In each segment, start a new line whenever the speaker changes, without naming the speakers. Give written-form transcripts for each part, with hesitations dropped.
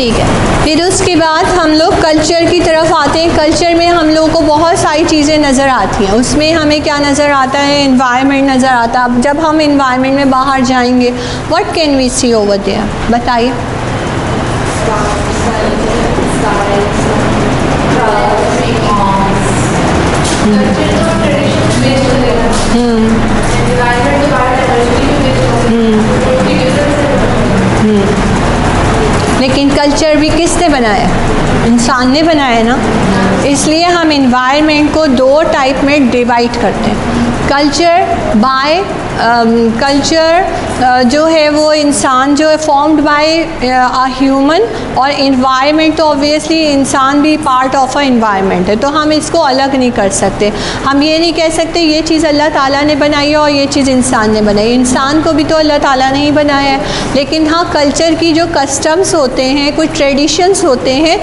ठीक है, फिर उसके बाद हम लोग कल्चर की तरफ आते हैं। कल्चर में हम लोगों को बहुत सारी चीज़ें नज़र आती हैं। उसमें हमें क्या नज़र आता है? इन्वायरमेंट नज़र आता है। अब जब हम इन्वायरमेंट में बाहर जाएंगे, what can we see over there? बताइए। लेकिन कल्चर भी किसने बनाया? इंसान ने बनाया ना। इसलिए हम इन्वायरमेंट को दो टाइप में डिवाइड करते हैं। कल्चर बाय कल्चर जो है वो इंसान जो है फॉर्म्ड बाय अ ह्यूमन, और इन्वायरमेंट तो ऑब्वियसली इंसान भी पार्ट ऑफ अ इन्वायरमेंट है, तो हम इसको अलग नहीं कर सकते। हम ये नहीं कह सकते ये चीज़ अल्लाह ताला ने बनाई है और ये चीज़ इंसान ने बनाई है। इंसान को भी तो अल्लाह ताला ने ही बनाया है, लेकिन हाँ कल्चर की जो कस्टम्स होते हैं, कुछ ट्रेडिशंस होते हैं,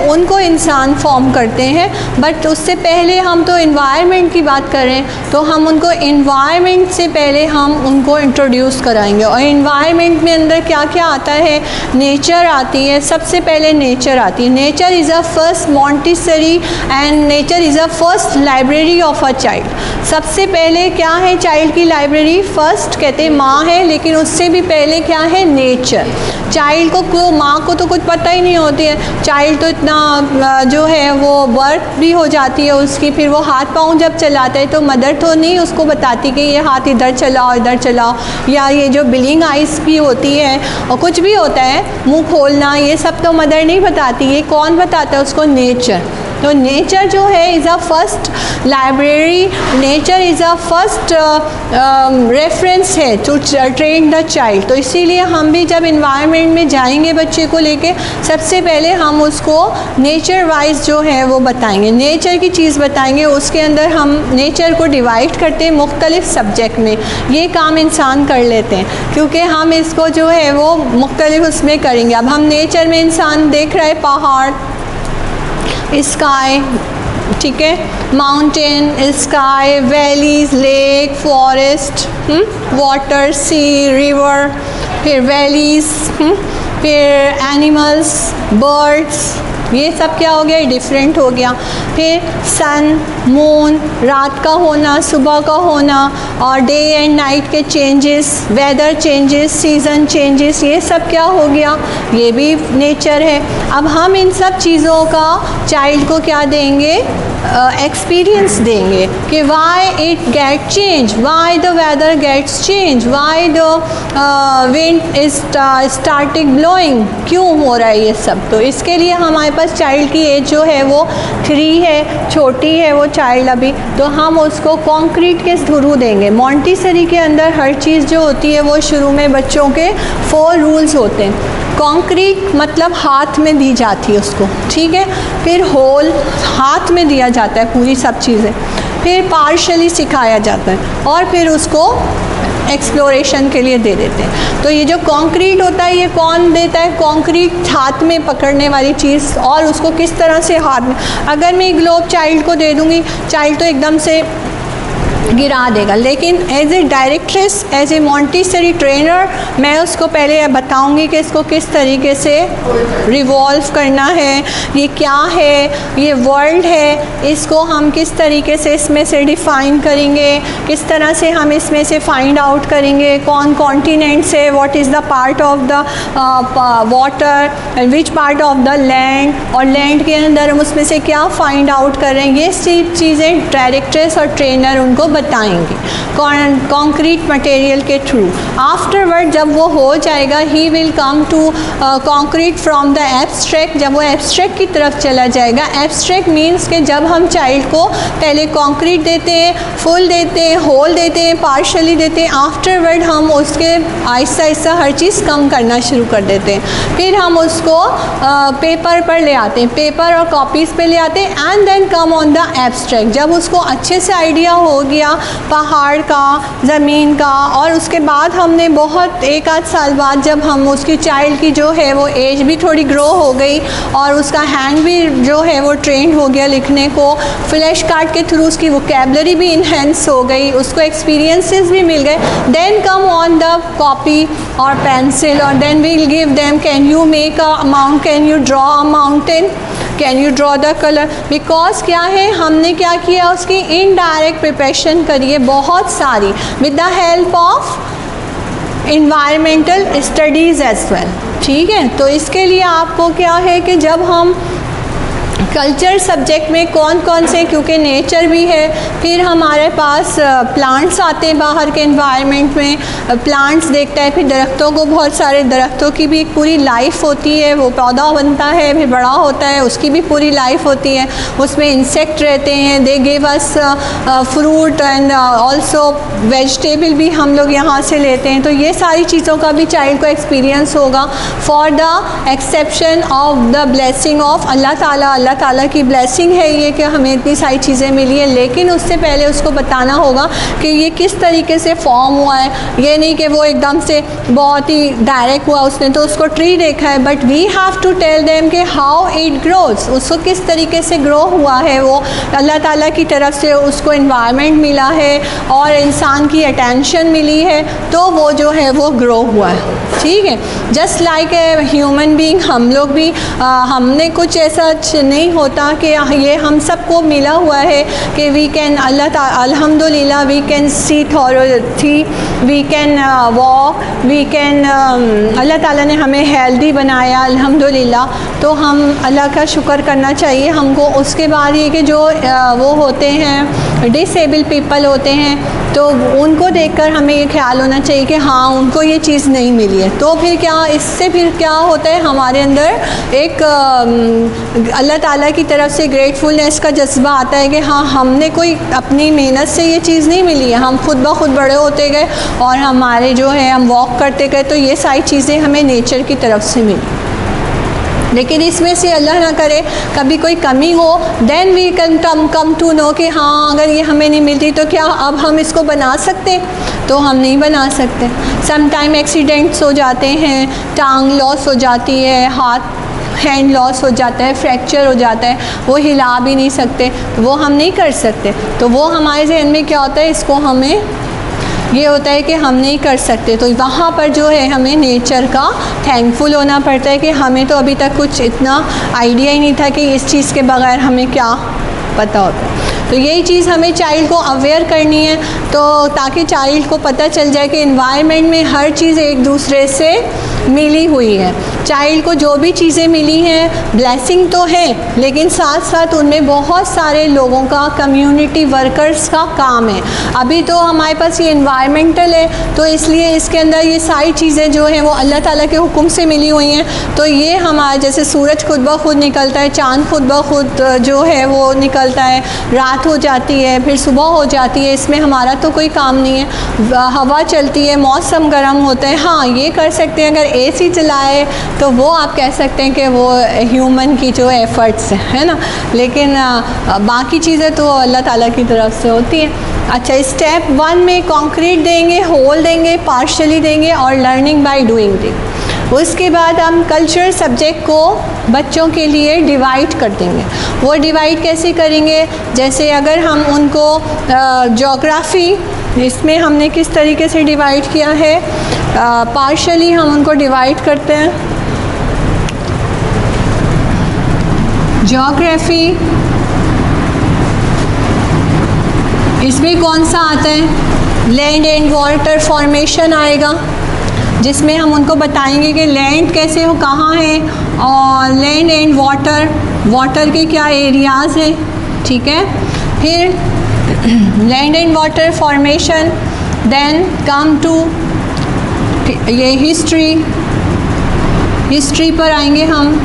उनको इंसान फॉर्म करते हैं। बट उससे पहले हम तो इन्वायरमेंट की बात करें तो हम उनको इन्वायरमेंट से पहले हम उनको इंट्रोड्यूस कराएंगे। और इन्वायरमेंट में अंदर क्या क्या आता है? नेचर आती है, सबसे पहले नेचर आती है। Nature is a first Montessori and nature is a first library of a child. सबसे पहले क्या है चाइल्ड की लाइब्रेरी? फर्स्ट कहते हैं माँ है, लेकिन उससे भी पहले क्या है? नेचर। चाइल्ड को माँ को तो कुछ पता ही नहीं होती है। चाइल्ड तो इतना जो है वो बर्थ भी हो जाती है उसकी, फिर वो हाथ पाँव जब चलाता है तो मदर तो नहीं उसको बताती कि ये हाथ इधर चलाओ इधर चलाओ, या ये जो ब्लिंकिंग आइज़ भी होती है और कुछ भी होता है मुंह खोलना, ये सब तो मदर नहीं बताती। ये कौन बताता है उसको? नेचर। तो नेचर जो है is a first library, nature is a first reference है टू ट्रेन द चाइल्ड। तो इसीलिए हम भी जब इन्वायरमेंट में जाएंगे बच्चे को लेके, सबसे पहले हम उसको नेचर वाइज जो है वो बताएंगे, नेचर की चीज़ बताएंगे। उसके अंदर हम नेचर को डिवाइड करते हैं मुख्तलिफ सब्जेक्ट में। ये काम इंसान कर लेते हैं क्योंकि हम इसको जो है वो मुख्तलिफ उसमें करेंगे। अब हम नेचर में इंसान देख रहे हैं पहाड़, स्काई, ठीक है, mountain, sky, valleys, lake, forest, water, sea, river, फिर वैलीज, फिर एनिमल्स, बर्ड्स, ये सब क्या हो गया? डिफरेंट हो गया। फिर सन, मून, रात का होना, सुबह का होना, और डे एंड नाइट के changes, weather changes, season changes, ये सब क्या हो गया? ये भी नेचर है। अब हम इन सब चीज़ों का चाइल्ड को क्या देंगे? एक्सपीरियंस देंगे कि why it get change, why the weather gets change, why the wind is starting blowing, क्यों हो रहा है ये सब। तो इसके लिए हमारे पास चाइल्ड की एज जो है वो 3 है, छोटी है वो चाइल्ड अभी, तो हम उसको कॉन्क्रीट के थ्रू देंगे। मॉन्टेसरी के अंदर हर चीज़ जो होती है वो शुरू में बच्चों के 4 रूल्स होते हैं। कॉन्क्रीट मतलब हाथ में दी जाती है उसको, ठीक है। फिर होल हाथ में दिया जाता है पूरी सब चीज़ें, फिर पार्शली सिखाया जाता है, और फिर उसको एक्सप्लोरेशन के लिए दे देते हैं। तो ये जो कंक्रीट होता है ये कौन देता है? कंक्रीट हाथ में पकड़ने वाली चीज़, और उसको किस तरह से हाथ में, अगर मैं ग्लोब चाइल्ड को दे दूँगी, चाइल्ड तो एकदम से गिरा देगा, लेकिन as a directress, as a Montessori trainer, मैं उसको पहले बताऊंगी कि इसको किस तरीके से रिवॉल्व करना है, ये क्या है, ये वर्ल्ड है, इसको हम किस तरीके से इसमें से डिफ़ाइन करेंगे, किस तरह से हम इसमें से फाइंड आउट करेंगे कौन कॉन्टिनेंट्स है, what is the part of the water and which part of the land, और लैंड के अंदर हम उसमें से क्या फाइंड आउट करेंगे। ये सब चीज़ें डायरेक्ट्रेस और ट्रेनर उनको बताएंगे कॉन्क्रीट मटेरियल के थ्रू। आफ्टरवर्ड जब वो हो जाएगा, he will come to concrete from the abstract. जब वो एब्स्ट्रैक्ट की तरफ चला जाएगा, एब्स्ट्रैक्ट मीन्स कि जब हम चाइल्ड को पहले कॉन्क्रीट देते हैं, फुल देते हैं, होल देते हैं, पार्शली देते हैं, आफ्टरवर्ड हम उसके आहिस्ता आहिस्ता हर चीज़ कम करना शुरू कर देते हैं। फिर हम उसको पेपर पर ले आते हैं, पेपर और कॉपीज़ पे ले आते हैं, and then come on the abstract. जब उसको अच्छे से आइडिया हो गया किया पहाड़ का, ज़मीन का, और उसके बाद हमने बहुत एक आध साल बाद जब हम उसकी चाइल्ड की जो है वो एज भी थोड़ी ग्रो हो गई और उसका हैंड भी जो है वो ट्रेंड हो गया लिखने को, फ्लैश कार्ड के थ्रू उसकी वोकेबलरी भी इन्हेंस हो गई, उसको एक्सपीरियंसेस भी मिल गए, then come on the copy और पेंसिल और then we'll give them can you make a mount, can you draw a mountain, can you draw the colour. Because क्या है, हमने क्या किया, उसकी इनडायरेक्ट प्रिपरेशन करी है बहुत सारी with the help of environmental studies as well. ठीक है, तो इसके लिए आपको क्या है कि जब हम कल्चर सब्जेक्ट में कौन कौन से, क्योंकि नेचर भी है, फिर हमारे पास प्लांट्स आते हैं बाहर के एनवायरनमेंट में, प्लांट्स देखता है, फिर दरख्तों को, बहुत सारे दरख्तों की भी एक पूरी लाइफ होती है, वो पौधा बनता है फिर बड़ा होता है, उसकी भी पूरी लाइफ होती है, उसमें इंसेक्ट रहते हैं, they give us fruit and also vegetable भी हम लोग यहाँ से लेते हैं। तो ये सारी चीज़ों का भी चाइल्ड को एक्सपीरियंस होगा for the exception of the blessing of अल्लाह ताला। अल्लाह ताला की ब्लेसिंग है ये कि हमें इतनी सारी चीज़ें मिली हैं, लेकिन उससे पहले उसको बताना होगा कि ये किस तरीके से फॉर्म हुआ है। ये नहीं कि वो एकदम से बहुत ही डायरेक्ट हुआ, उसने तो उसको ट्री देखा है, but we have to tell them कि हाउ इट ग्रोज, उसको किस तरीके से ग्रो हुआ है, वो अल्लाह ताला की तरफ से उसको इन्वायरमेंट मिला है और इंसान की अटेंशन मिली है, तो वो जो है वो ग्रो हुआ है। ठीक है, just like a human being, हम लोग भी हमने कुछ ऐसा नहीं होता कि ये हम सबको मिला हुआ है कि वी कैन अल्हम्दुलिल्लाह वी कैन सी थी, we can walk, we can, अल्लाह ताला ने हमें हेल्दी बनाया अल्हम्दुलिल्लाह, तो हम अल्लाह का शुक्र करना चाहिए हमको। उसके बाद ये कि जो वो होते हैं डिसेबल पीपल होते हैं, तो उनको देखकर हमें ये ख्याल होना चाहिए कि हाँ उनको ये चीज़ नहीं मिली है, तो फिर क्या, इससे फिर क्या होता है, हमारे अंदर एक अल्लाह ताला की तरफ से ग्रेटफुलनेस का जज्बा आता है कि हाँ हमने कोई अपनी मेहनत से ये चीज़ नहीं मिली है, हम खुद ब खुद बड़े होते गए और हमारे जो है हम वॉक करते गए, तो ये सारी चीज़ें हमें नेचर की तरफ से मिली। लेकिन इसमें से अल्लाह ना करे कभी कोई कमी हो, then we can come to know कि हाँ अगर ये हमें नहीं मिलती तो क्या अब हम इसको बना सकते, तो हम नहीं बना सकते। सम टाइम एक्सीडेंट्स हो जाते हैं, टांग लॉस हो जाती है, हाथ हैंड लॉस हो जाता है, फ्रैक्चर हो जाता है, वो हिला भी नहीं सकते, तो वो हम नहीं कर सकते। तो वो हमारे जहन में क्या होता है, इसको हमें ये होता है कि हम नहीं कर सकते, तो वहाँ पर जो है हमें नेचर का थैंकफुल होना पड़ता है कि हमें तो अभी तक कुछ इतना आइडिया ही नहीं था कि इस चीज़ के बगैर हमें क्या पता होता है। तो यही चीज़ हमें चाइल्ड को अवेयर करनी है, तो ताकि चाइल्ड को पता चल जाए कि इन्वायरमेंट में हर चीज़ एक दूसरे से मिली हुई है। चाइल्ड को जो भी चीज़ें मिली हैं ब्लेसिंग तो है, लेकिन साथ साथ उनमें बहुत सारे लोगों का, कम्युनिटी वर्कर्स का काम है। अभी तो हमारे पास ये इन्वायरमेंटल है, तो इसलिए इसके अंदर ये सारी चीज़ें जो हैं वो अल्लाह ताला के हुक्म से मिली हुई हैं। तो ये हमारा जैसे सूरज खुद ब खुद निकलता है, चाँद खुद ब खुद जो है वो निकलता है, रात हो जाती है फिर सुबह हो जाती है, इसमें हमारा तो कोई काम नहीं है। हवा चलती है, मौसम गर्म होता है, हाँ ये कर सकते हैं, अगर एसी चलाए तो वो आप कह सकते हैं कि वो ह्यूमन की जो एफ़र्ट्स है ना, लेकिन बाकी चीज़ें तो अल्लाह ताला की तरफ से होती हैं। अच्छा, स्टेप 1 में कंक्रीट देंगे, होल देंगे, पार्शली देंगे और लर्निंग बाय डूइंग देंगे। उसके बाद हम कल्चर सब्जेक्ट को बच्चों के लिए डिवाइड कर देंगे। वो डिवाइड कैसे करेंगे, जैसे अगर हम उनको ज्योग्राफ़ी, इसमें हमने किस तरीके से डिवाइड किया है, पार्शली हम उनको डिवाइड करते हैं। ज्योग्राफी, इसमें कौन सा आता है, लैंड एंड वाटर फॉर्मेशन आएगा, जिसमें हम उनको बताएंगे कि लैंड कैसे हो, कहाँ है, और लैंड एंड वाटर, वाटर के क्या एरियाज़ हैं। ठीक है, फिर land and water formation, then come to ये हिस्ट्री, हिस्ट्री पर आएंगे हम।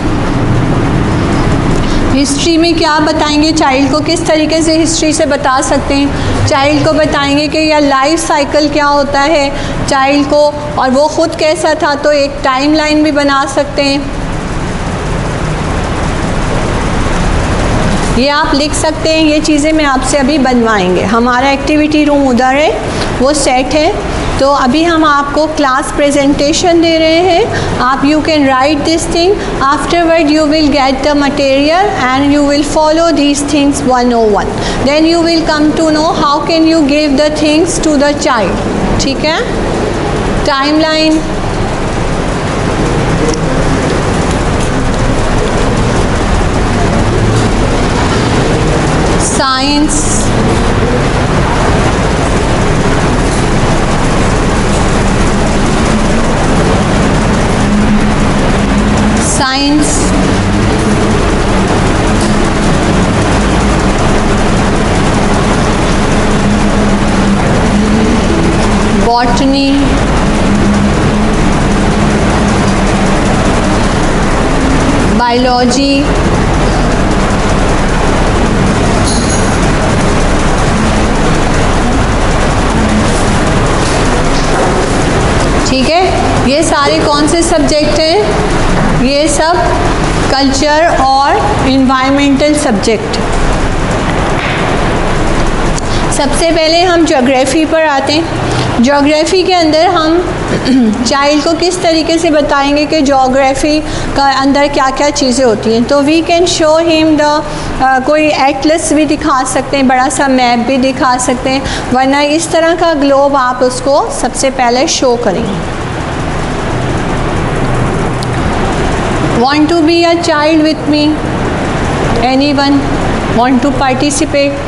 हिस्ट्री में क्या बताएंगे, चाइल्ड को किस तरीके से हिस्ट्री से बता सकते हैं, चाइल्ड को बताएंगे कि यह लाइफ साइकिल क्या होता है चाइल्ड को, और वो ख़ुद कैसा था, तो एक टाइमलाइन भी बना सकते हैं। ये आप लिख सकते हैं, ये चीज़ें मैं आपसे अभी बनवाएंगे। हमारा एक्टिविटी रूम उधर है, वो सेट है। तो अभी हम आपको क्लास प्रेजेंटेशन दे रहे हैं। आप you can write this thing, afterward you will get the material and you will follow these things 101। Then you will come to know how can you give the things to the child. ठीक है, timeline, science, botany, biology, ठीक है। ये सारे कौन से subject हैं? ये सब कल्चर और इन्वायरमेंटल सब्जेक्ट। सबसे पहले हम ज्योग्राफी पर आते हैं। ज्योग्राफी के अंदर हम चाइल्ड को किस तरीके से बताएंगे कि ज्योग्राफी का अंदर क्या क्या चीज़ें होती हैं। तो we can show him the कोई एटलस भी दिखा सकते हैं, बड़ा सा मैप भी दिखा सकते हैं, वरना इस तरह का ग्लोब आप उसको सबसे पहले शो करेंगे। Want to be a child with me? Anyone want to participate?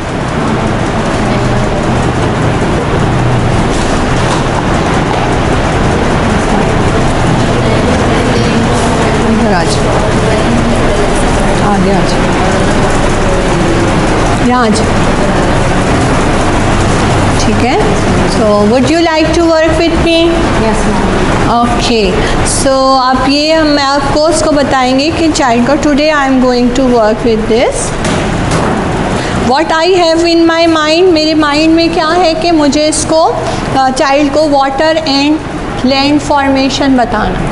आगे आज राज, ठीक है। So would you like to work with me?
Yes ma'am.
Okay, so आप ये मैं आपको उसको बताएंगे कि चाइल्ड को today I am going to work with this. What I have in my mind, मेरे माइंड में क्या है कि मुझे इसको चाइल्ड को वाटर एंड लैंड फॉर्मेशन बताना।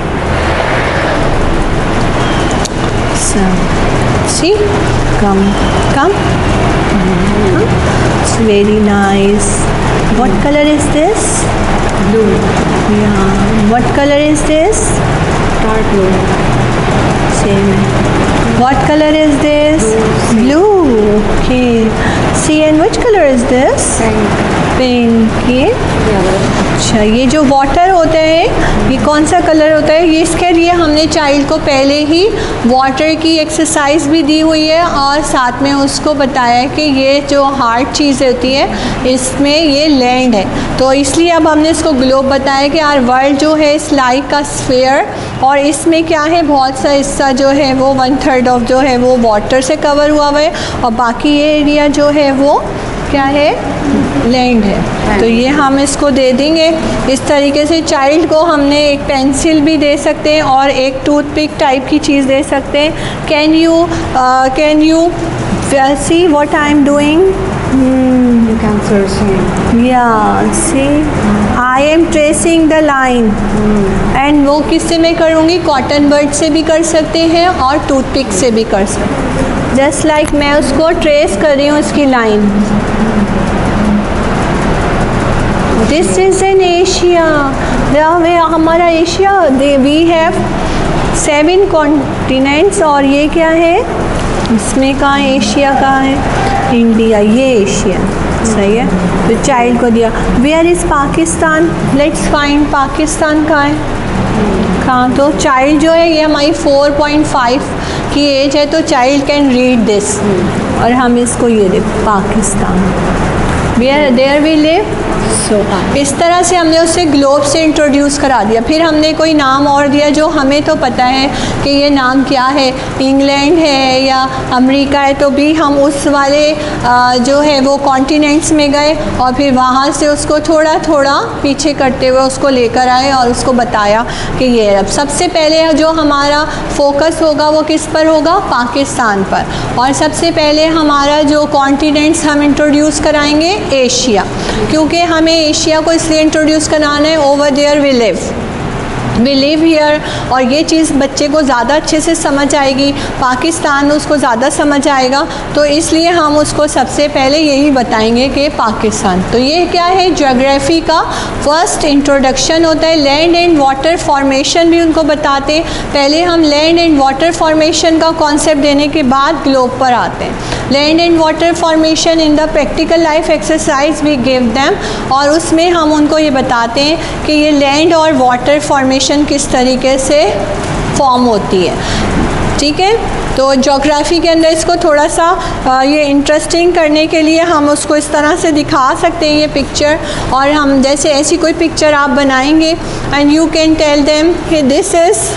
See, come. It's very nice. What color is this?
Blue.
Yeah. What color is this?
Dark blue.
Same. What color is this? Blue. Okay. See, and which color is this? Pink. अच्छा, ये जो water होता है ये कौन सा colour होता है? ये इसके लिए हमने चाइल्ड को पहले ही वाटर की एक्सरसाइज भी दी हुई है और साथ में उसको बताया है कि ये जो हार्ड चीज़ होती है इसमें ये लैंड है। तो इसलिए अब हमने इसको ग्लोब बताया कि आर वर्ल्ड जो है इस लाइक का स्फीयर, और इसमें क्या है बहुत सा हिस्सा जो है वो 1/3 ऑफ जो है वो वाटर से कवर हुआ हुआ है और बाकी ये एरिया जो है वो क्या है, लैंड है। तो ये हम इसको दे देंगे। इस तरीके से चाइल्ड को हमने एक पेंसिल भी दे सकते हैं और एक टूथपिक टाइप की चीज़ दे सकते हैं। Can you see what I am doing?
You can search.
Yeah, see, I am tracing the line. And वो किससे मैं करूँगी? कॉटन बर्ड से भी कर सकते हैं और टूथपिक से भी कर सकते हैं। जस्ट लाइक मैं उसको ट्रेस कर रही हूँ उसकी line. This is an Asia, हमारा एशिया, वी हैव 7 कॉन्टिनेंट्स और ये क्या है, इसमें कहाँ एशिया कहाँ है? इंडिया, ये एशिया, सही है। तो चाइल्ड को दिया where is Pakistan, let's find Pakistan कहाँ है, कहाँ। तो चाइल्ड जो है ये हमारी 4.5 की एज है, तो चाइल्ड कैन रीड दिस और हम इसको ये दे Pakistan, where there we live. So इस तरह से हमने उसे ग्लोब से इंट्रोड्यूस करा दिया। फिर हमने कोई नाम और दिया जो हमें तो पता है कि ये नाम क्या है, इंग्लैंड है या अमेरिका है, तो भी हम उस वाले जो है वो कॉन्टिनेंट्स में गए और फिर वहाँ से उसको थोड़ा थोड़ा पीछे करते हुए उसको लेकर आए और उसको बताया कि ये अब सबसे पहले जो हमारा फोकस होगा वो किस पर होगा, पाकिस्तान पर। और सबसे पहले हमारा जो कॉन्टिनेंट्स हम इंट्रोड्यूस कराएंगे एशिया, क्योंकि हमें एशिया को इसलिए इंट्रोड्यूस कराना है, over there we live, we live here, और ये चीज़ बच्चे को ज़्यादा अच्छे से समझ आएगी, पाकिस्तान में उसको ज़्यादा समझ आएगा, तो इसलिए हम उसको सबसे पहले यही बताएंगे कि पाकिस्तान। तो ये क्या है, ज्योग्राफी का फर्स्ट इंट्रोडक्शन होता है। लैंड एंड वाटर फॉर्मेशन भी उनको बताते हैं। पहले हम लैंड एंड वाटर फॉर्मेशन का कॉन्सेप्ट देने के बाद ग्लोब पर आते हैं। Land and water formation in the practical life exercise we give them, और उसमें हम उनको ये बताते हैं कि ये लैंड और वाटर फॉर्मेशन किस तरीके से फॉर्म होती है। ठीक है, तो ज्योग्राफी के अंदर इसको थोड़ा सा ये इंटरेस्टिंग करने के लिए हम उसको इस तरह से दिखा सकते हैं ये पिक्चर, और हम जैसे ऐसी कोई पिक्चर आप बनाएंगे and you can tell them कि this is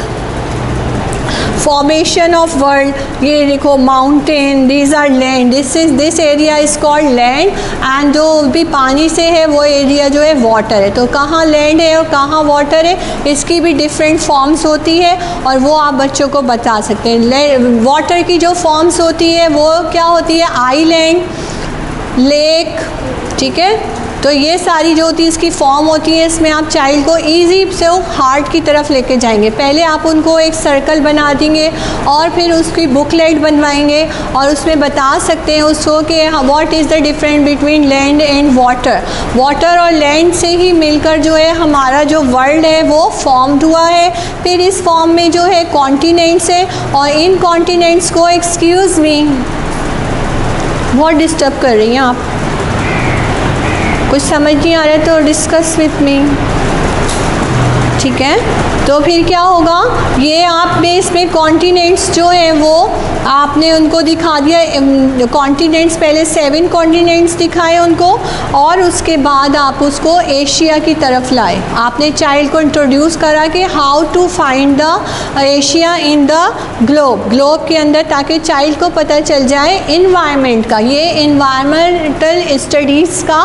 formation of world, ये देखो mountain, these are land, this area is called land, and जो भी पानी से है वो एरिया जो है वाटर है। तो कहाँ लैंड है और कहाँ वाटर है, इसकी भी डिफरेंट फॉर्म्स होती है, और वो आप बच्चों को बता सकते हैं। वाटर की जो फॉर्म्स होती है वो क्या होती है, आईलैंड, लेक, ठीक है। तो ये सारी जो होती है इसकी फॉर्म होती है। इसमें आप चाइल्ड को इजी से हार्ट की तरफ लेके जाएंगे। पहले आप उनको एक सर्कल बना देंगे और फिर उसकी बुकलेट बनवाएंगे और उसमें बता सकते हैं उसको कि what is the difference between land and water. Water और लैंड से ही मिलकर जो है हमारा जो वर्ल्ड है वो फॉर्म्ड हुआ है। फिर इस फॉर्म में जो है कॉन्टिनेंट्स है, और इन कॉन्टिनेंट्स को, एक्सक्यूज़ मी, बहुत डिस्टर्ब कर रही हैं आप, कुछ समझ नहीं आ रहा है तो डिस्कस विथ मी, ठीक है। तो फिर क्या होगा, ये आपने इसमें कॉन्टिनेंट्स जो हैं वो आपने उनको दिखा दिया। कॉन्टिनेंट्स पहले 7 कॉन्टिनेंट्स दिखाए उनको, और उसके बाद आप उसको एशिया की तरफ लाए। आपने चाइल्ड को इंट्रोड्यूस करा कि how to find the Asia in the globe के अंदर, ताकि चाइल्ड को पता चल जाए इन्वायरमेंट का। ये इन्वायरमेंटल स्टडीज़ का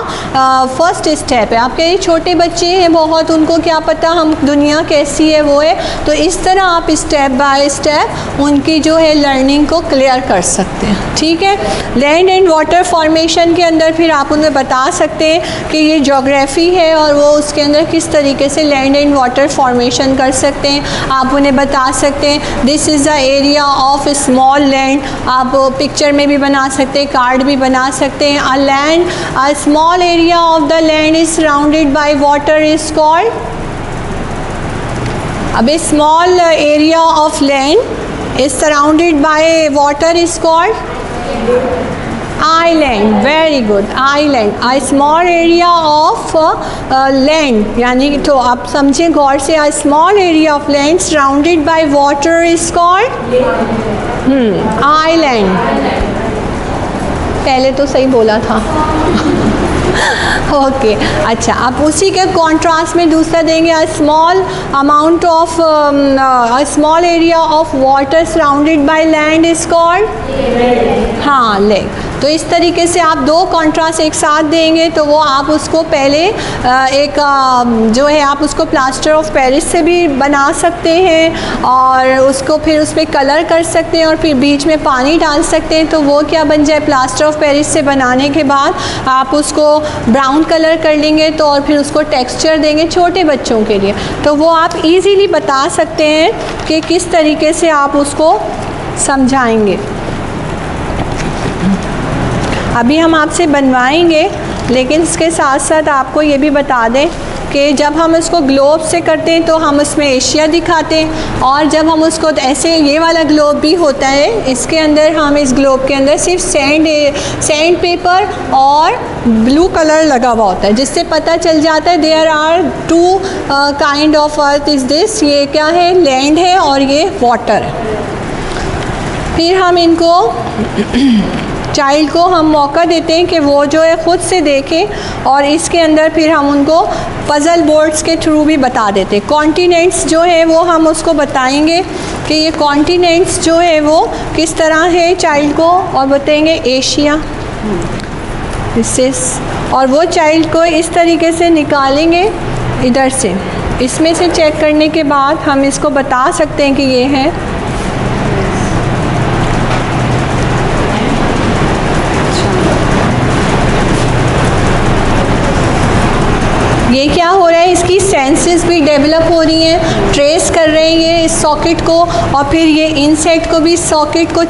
फर्स्ट स्टेप है। आपके ये छोटे बच्चे हैं बहुत, उनको क्या पता हम दुनिया कैसी है वो है, तो इस तरह आप स्टेप बाय स्टेप उनकी जो है लर्निंग को क्लियर कर सकते हैं, ठीक है। लैंड एंड वाटर फॉर्मेशन के अंदर फिर आप उन्हें बता सकते हैं कि ये ज्योग्राफी है और वो उसके अंदर किस तरीके से लैंड एंड वाटर फॉर्मेशन कर सकते हैं। आप उन्हें बता सकते हैं this is the area of small land, आप पिक्चर में भी बना सकते हैं, कार्ड भी बना सकते हैं। A land, a small area of the land is surrounded by water is called, अब a small area of land is surrounded by water is called island. Very good, island. A small area of land, यानी तो आप समझें गौर से, a small area of land surrounded by water is called island. पहले तो सही बोला था ओके अच्छा, अब उसी के कॉन्ट्रास्ट में दूसरा देंगे, a small amount of a small area of water surrounded by land is called, हाँ, लेक। तो इस तरीके से आप 2 कॉन्ट्रास्ट एक साथ देंगे तो वो आप उसको पहले एक जो है आप उसको प्लास्टर ऑफ पेरिस से भी बना सकते हैं और उसको फिर उस पर कलर कर सकते हैं और फिर बीच में पानी डाल सकते हैं, तो वो क्या बन जाए, प्लास्टर ऑफ पेरिस से बनाने के बाद आप उसको ब्राउन कलर कर लेंगे तो और फिर उसको टेक्सचर देंगे छोटे बच्चों के लिए, तो वो आप इजीली बता सकते हैं कि किस तरीके से आप उसको समझाएंगे। अभी हम आपसे बनवाएंगे, लेकिन इसके साथ साथ आपको ये भी बता दें कि जब हम इसको ग्लोब से करते हैं तो हम उसमें एशिया दिखाते हैं, और जब हम उसको ऐसे ये वाला ग्लोब भी होता है, इसके अंदर हम इस ग्लोब के अंदर सिर्फ सैंड पेपर और ब्लू कलर लगा हुआ होता है, जिससे पता चल जाता है there are 2 kind of earth is this, ये क्या है, लैंड है और ये वाटर है। फिर हम इनको चाइल्ड को हम मौका देते हैं कि वो जो है ख़ुद से देखें, और इसके अंदर फिर हम उनको पज़ल बोर्ड्स के थ्रू भी बता देते हैं। कॉन्टिनेंट्स जो है वो हम उसको बताएंगे कि ये कॉन्टिनेंट्स जो है वो किस तरह है चाइल्ड को, और बताएंगे एशिया इससे, और वो चाइल्ड को इस तरीके से निकालेंगे इधर से, इसमें से चेक करने के बाद हम इसको बता सकते हैं कि ये है, ये क्या हो रहा है, इसकी सेंसेस भी डेवलप हो रही हैं, ट्रेस कर रहे हैं ये इस सॉकेट को, और फिर ये इनसेट को भी इस सॉकेट को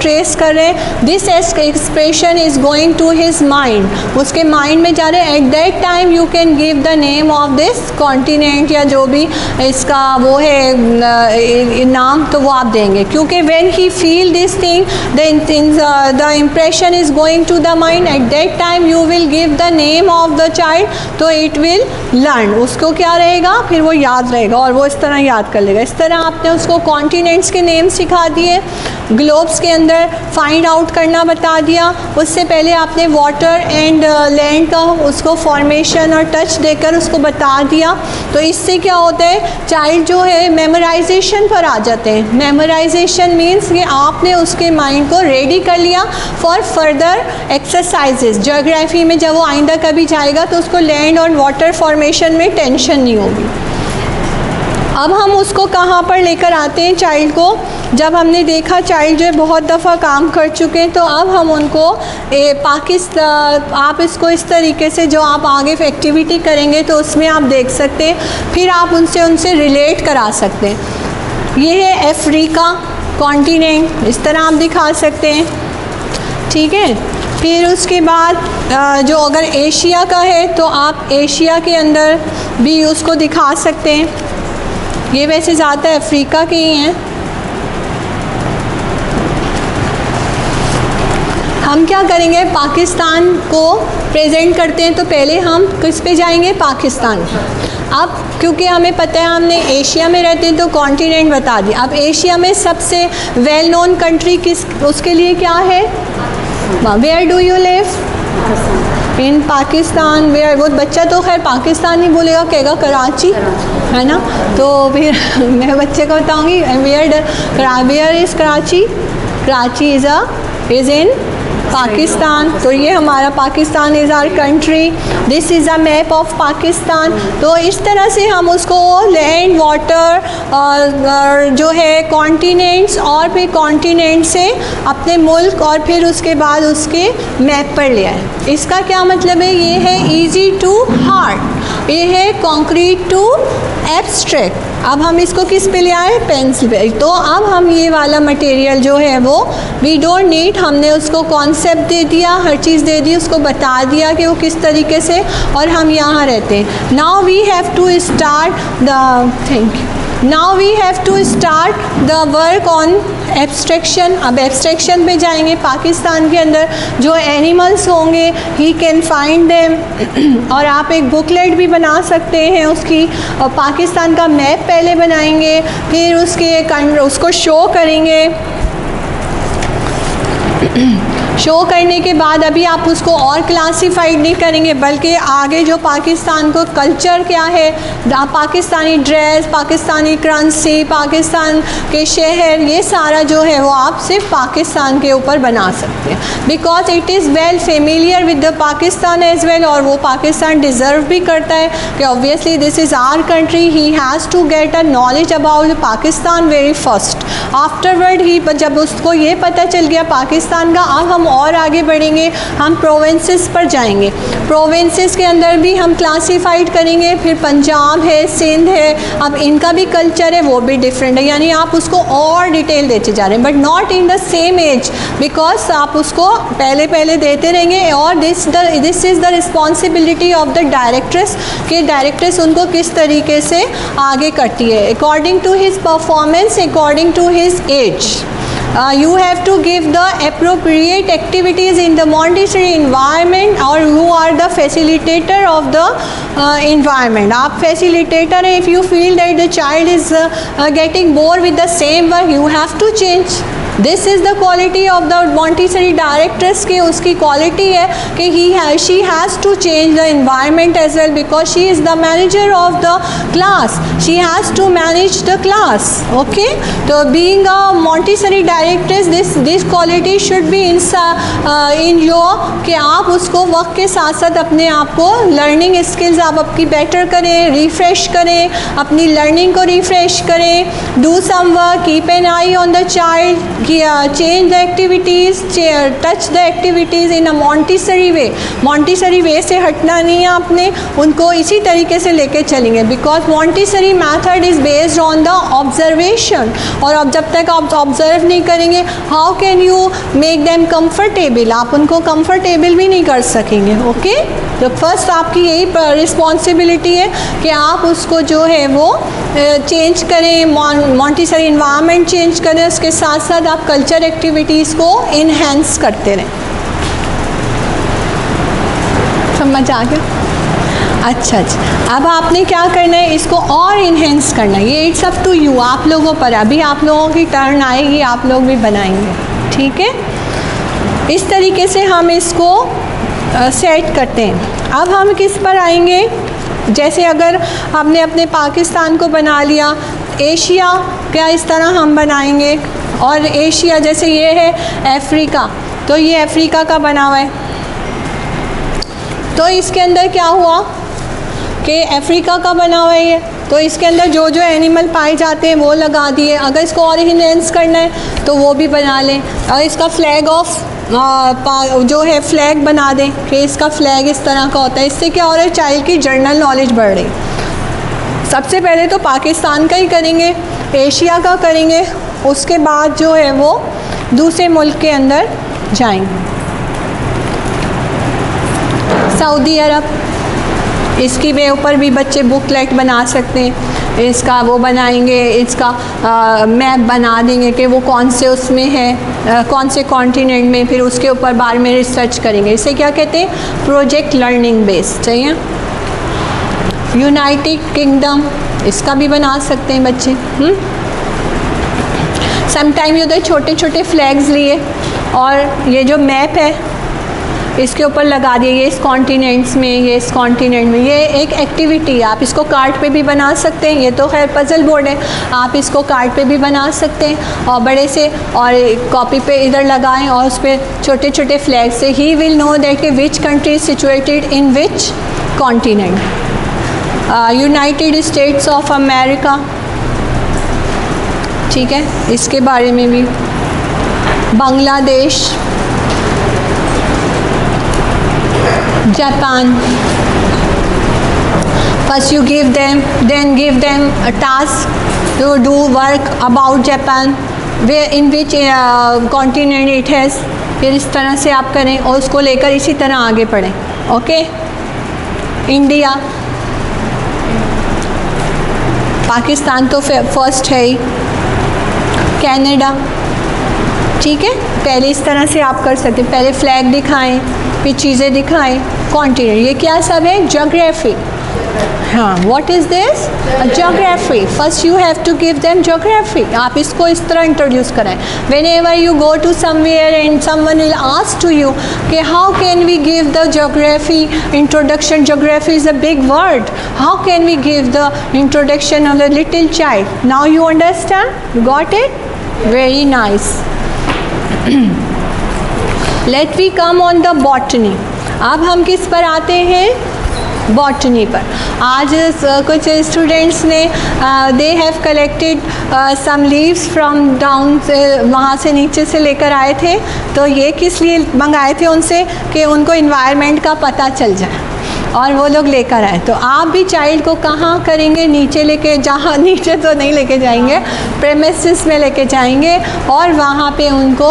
ट्रेस कर रहे हैं. This expression is going to his mind, उसके माइंड में जा रहे हैं. At that time you can give the name of this continent या जो भी इसका वो है नाम, तो वो आप देंगे. क्योंकि when he feel this thing the impression is going to the mind, at that time you will give the name of the child, तो इट विल लर्न. उसको क्या रहेगा, फिर वो याद रहेगा और वो इस तरह याद कर लेगा. इस तरह आपने उसको कॉन्टिनेंट्स के नेम सिखा दिए, ग्लोब्स के अंदर फाइंड आउट करना बता दिया. उससे पहले आपने वाटर एंड लैंड का उसको फॉर्मेशन और टच देकर उसको बता दिया. तो इससे क्या होता है, चाइल्ड जो है मेमोराइजेशन पर आ जाते हैं. मेमोराइजेशन मीन्स कि आपने उसके माइंड को रेडी कर लिया फॉर फर्दर एक्सरसाइजेज. ज्योग्राफी में जब वो आइंदा कभी जाएगा तो उसको लैंड और वाटर फॉर्मेशन में टेंशन नहीं होगी. अब हम उसको कहाँ पर लेकर आते हैं चाइल्ड को, जब हमने देखा चाइल्ड जो है बहुत दफ़ा काम कर चुके हैं, तो अब हम उनको पाकिस्तान, आप इसको इस तरीके से जो आप आगे एक्टिविटी करेंगे तो उसमें आप देख सकते हैं, फिर आप उनसे रिलेट करा सकते हैं. ये है अफ्रीका कॉन्टिनेंट, इस तरह आप दिखा सकते हैं. ठीक है, फिर उसके बाद जो अगर एशिया का है तो आप एशिया के अंदर भी उसको दिखा सकते हैं. ये वैसे ज़्यादा अफ्रीका के ही हैं. हम क्या करेंगे, पाकिस्तान को प्रेजेंट करते हैं तो पहले हम किस पे जाएंगे, पाकिस्तान. अब क्योंकि हमें पता है हमने एशिया में रहते हैं तो कॉन्टिनेंट बता दिया. अब एशिया में सबसे वेल नोन कंट्री किस, उसके लिए क्या है, where do you live, in Pakistan. Where, वो बच्चा तो खैर पाकिस्तान नहीं बोलेगा, कहेगा कराची, है ना. तो फिर मैं बच्चे को बताऊंगी where is Karachi, Karachi is in Pakistan. तो ये हमारा Pakistan is our country, this is a map of Pakistan. तो इस तरह से हम उसको लैंड, वाटर और जो है कॉन्टिनेंट्स, और फिर कॉन्टिनेंट से अपने मुल्क, और फिर उसके बाद उसके मैप पर ले आए. इसका क्या मतलब है, ये है ईजी टू हार्ड, ये है कॉन्क्रीट टू एब्स्ट्रैक्ट. अब हम इसको किस पे ले आए, पेंसिल पे. तो अब हम ये वाला मटेरियल जो है वो वी डोंट नीड, हमने उसको कॉन्सेप्ट दे दिया, हर चीज़ दे दी, उसको बता दिया कि वो किस तरीके से, और हम यहाँ रहते हैं. Now we have to start the think, now we have to start the work on abstraction. अब एब्स्ट्रैक्शन पे जाएंगे. पाकिस्तान के अंदर जो एनिमल्स होंगे ही कैन फाइंड देम, और आप एक बुकलेट भी बना सकते हैं उसकी. और पाकिस्तान का मैप पहले बनाएंगे, फिर उसको शो करेंगे. शो करने के बाद अभी आप उसको और क्लासीफाइड नहीं करेंगे, बल्कि आगे जो पाकिस्तान को कल्चर क्या है, पाकिस्तानी ड्रेस, पाकिस्तानी करेंसी, पाकिस्तान के शहर, ये सारा जो है वो आप सिर्फ पाकिस्तान के ऊपर बना सकते हैं. Because it is well familiar with the Pakistan as well, और वो पाकिस्तान डिज़र्व भी करता है कि obviously this is our country, he has to get a knowledge about Pakistan very first. Afterward he, जब उसको ये पता चल गया पाकिस्तान का, अब हम और आगे बढ़ेंगे, हम प्रोविंसेस पर जाएंगे. प्रोविंसेस के अंदर भी हम क्लासीफाइड करेंगे. फिर पंजाब है, सिंध है, अब इनका भी कल्चर है, वो भी डिफरेंट है. यानी आप उसको और डिटेल देते जा रहे हैं, but not in the same age, because आप उसको पहले देते रहेंगे. और this is the responsibility of the directress, कि डायरेक्ट्रेस उनको किस तरीके से आगे करती है, according to his performance, according to his age. You have to give the appropriate activities in the Montessori environment, or who are the facilitator of the environment. आप facilitator हैं. If you feel that the child is getting bored with the same work, you have to change. This is the quality of the Montessori directress की, उसकी quality है कि she has to change the environment as well, because she is the manager of the class, she has to manage the class. Okay, तो being a Montessori directress, this quality should be in your, कि आप उसको वक्त के साथ साथ अपने आप को लर्निंग स्किल्स आप आपकी बेटर करें, रिफ्रेश करें, अपनी लर्निंग को रिफ्रेश करें. Do some work, keep an eye on the child, change the activities, touch the activities in a Montessori way. Montessori way से हटना नहीं है आपने, उनको इसी तरीके से लेके चलेंगे, because Montessori method is based on the observation. और अब जब तक आप ऑब्जर्व नहीं करेंगे, how can you make them comfortable? आप उनको comfortable भी नहीं कर सकेंगे. ओके, तो फर्स्ट आपकी यही रिस्पॉन्सिबिलिटी है कि आप उसको जो है वो चेंज करें, मॉन्टेसरी इन्वायरमेंट चेंज करें, उसके साथ साथ आप कल्चर एक्टिविटीज़ को इन्हेंस करते रहें. समझ आ गया? अच्छा, अब आपने क्या करना है, इसको और इन्हेंस करना है. ये इट्स अप टू यू, आप लोगों पर. अभी आप लोगों की टर्न आएगी, आप लोग भी बनाएंगे. ठीक है, इस तरीके से हम इसको सेट करते हैं. अब हम किस पर आएंगे, जैसे अगर हमने अपने पाकिस्तान को बना लिया, एशिया क्या इस तरह हम बनाएंगे. और एशिया जैसे ये है अफ्रीका, तो ये अफ्रीका का बना हुआ है. तो इसके अंदर क्या हुआ कि अफ्रीका का बना हुआ है ये, तो इसके अंदर जो जो एनिमल पाए जाते हैं वो लगा दिए. अगर इसको और इन्हेंस करना है तो वो भी बना लें. और इसका फ्लैग ऑफ जो है फ्लैग बना दें कि इसका फ्लैग इस तरह का होता है. इससे क्या हो रहा है, चाइल्ड की जनरल नॉलेज बढ़ रही. सबसे पहले तो पाकिस्तान का ही करेंगे, एशिया का करेंगे, उसके बाद जो है वो दूसरे मुल्क के अंदर जाएंगे. सऊदी अरब, इसकी वे ऊपर भी बच्चे बुकलेट बना सकते हैं. इसका वो बनाएंगे, इसका मैप बना देंगे कि वो कौन से उसमें है, कौन से कॉन्टिनेंट में, फिर उसके ऊपर बारे में रिसर्च करेंगे. इसे क्या कहते हैं, प्रोजेक्ट लर्निंग बेस्ड. चाहिए यूनाइटेड किंगडम, इसका भी बना सकते हैं बच्चे. समटाइम उधर छोटे छोटे फ्लैग्स लिए और ये जो मैप है इसके ऊपर लगा दिए, ये इस कॉन्टिनेंट्स में, ये इस कॉन्टिनेंट में. ये एक एक्टिविटी है, आप इसको कार्ड पे भी बना सकते हैं. ये तो खैर पजल बोर्ड है, आप इसको कार्ड पे भी बना सकते हैं और बड़े से, और कॉपी पे इधर लगाएं और उस पर छोटे छोटे फ्लैग से ही विल नो दैट कि which country is situated in which continent. United states of America, ठीक है, इसके बारे में भी. Bangladesh, Japan. First you give them, then give them a task to do work about Japan, where in which continent it has. फिर इस तरह से आप करें और उसको लेकर इसी तरह आगे बढ़ें. ओके, इंडिया, पाकिस्तान तो फर्स्ट है ही, कनाडा. ठीक है, पहले इस तरह से आप कर सकते हैं. पहले फ्लैग दिखाएं, फिर चीज़ें दिखाएं, कॉन्टिनेंट. ये क्या सब है, ज्योग्राफी. हाँ, what is this, geography. First you have to give them geography. आप इसको इस तरह इंट्रोड्यूस कराएं. Whenever you go to somewhere and someone will ask to you कि how can we give the geography introduction. Geography is a big word. How can we give the introduction of the little child. Now you understand, you got it, very nice. Let we come on the botany. अब हम किस पर आते हैं, botany पर. आज कुछ students ने they have collected some leaves from down, वहाँ से नीचे से लेकर आए थे. तो ये किस लिए मंगाए थे उनसे कि उनको इन्वायरमेंट का पता चल जाए, और वो लोग लेकर आए. तो आप भी चाइल्ड को कहाँ करेंगे, नीचे लेके, जहाँ नीचे तो नहीं लेके जाएंगे, प्रेमिसेस में लेके जाएंगे और वहाँ पे उनको,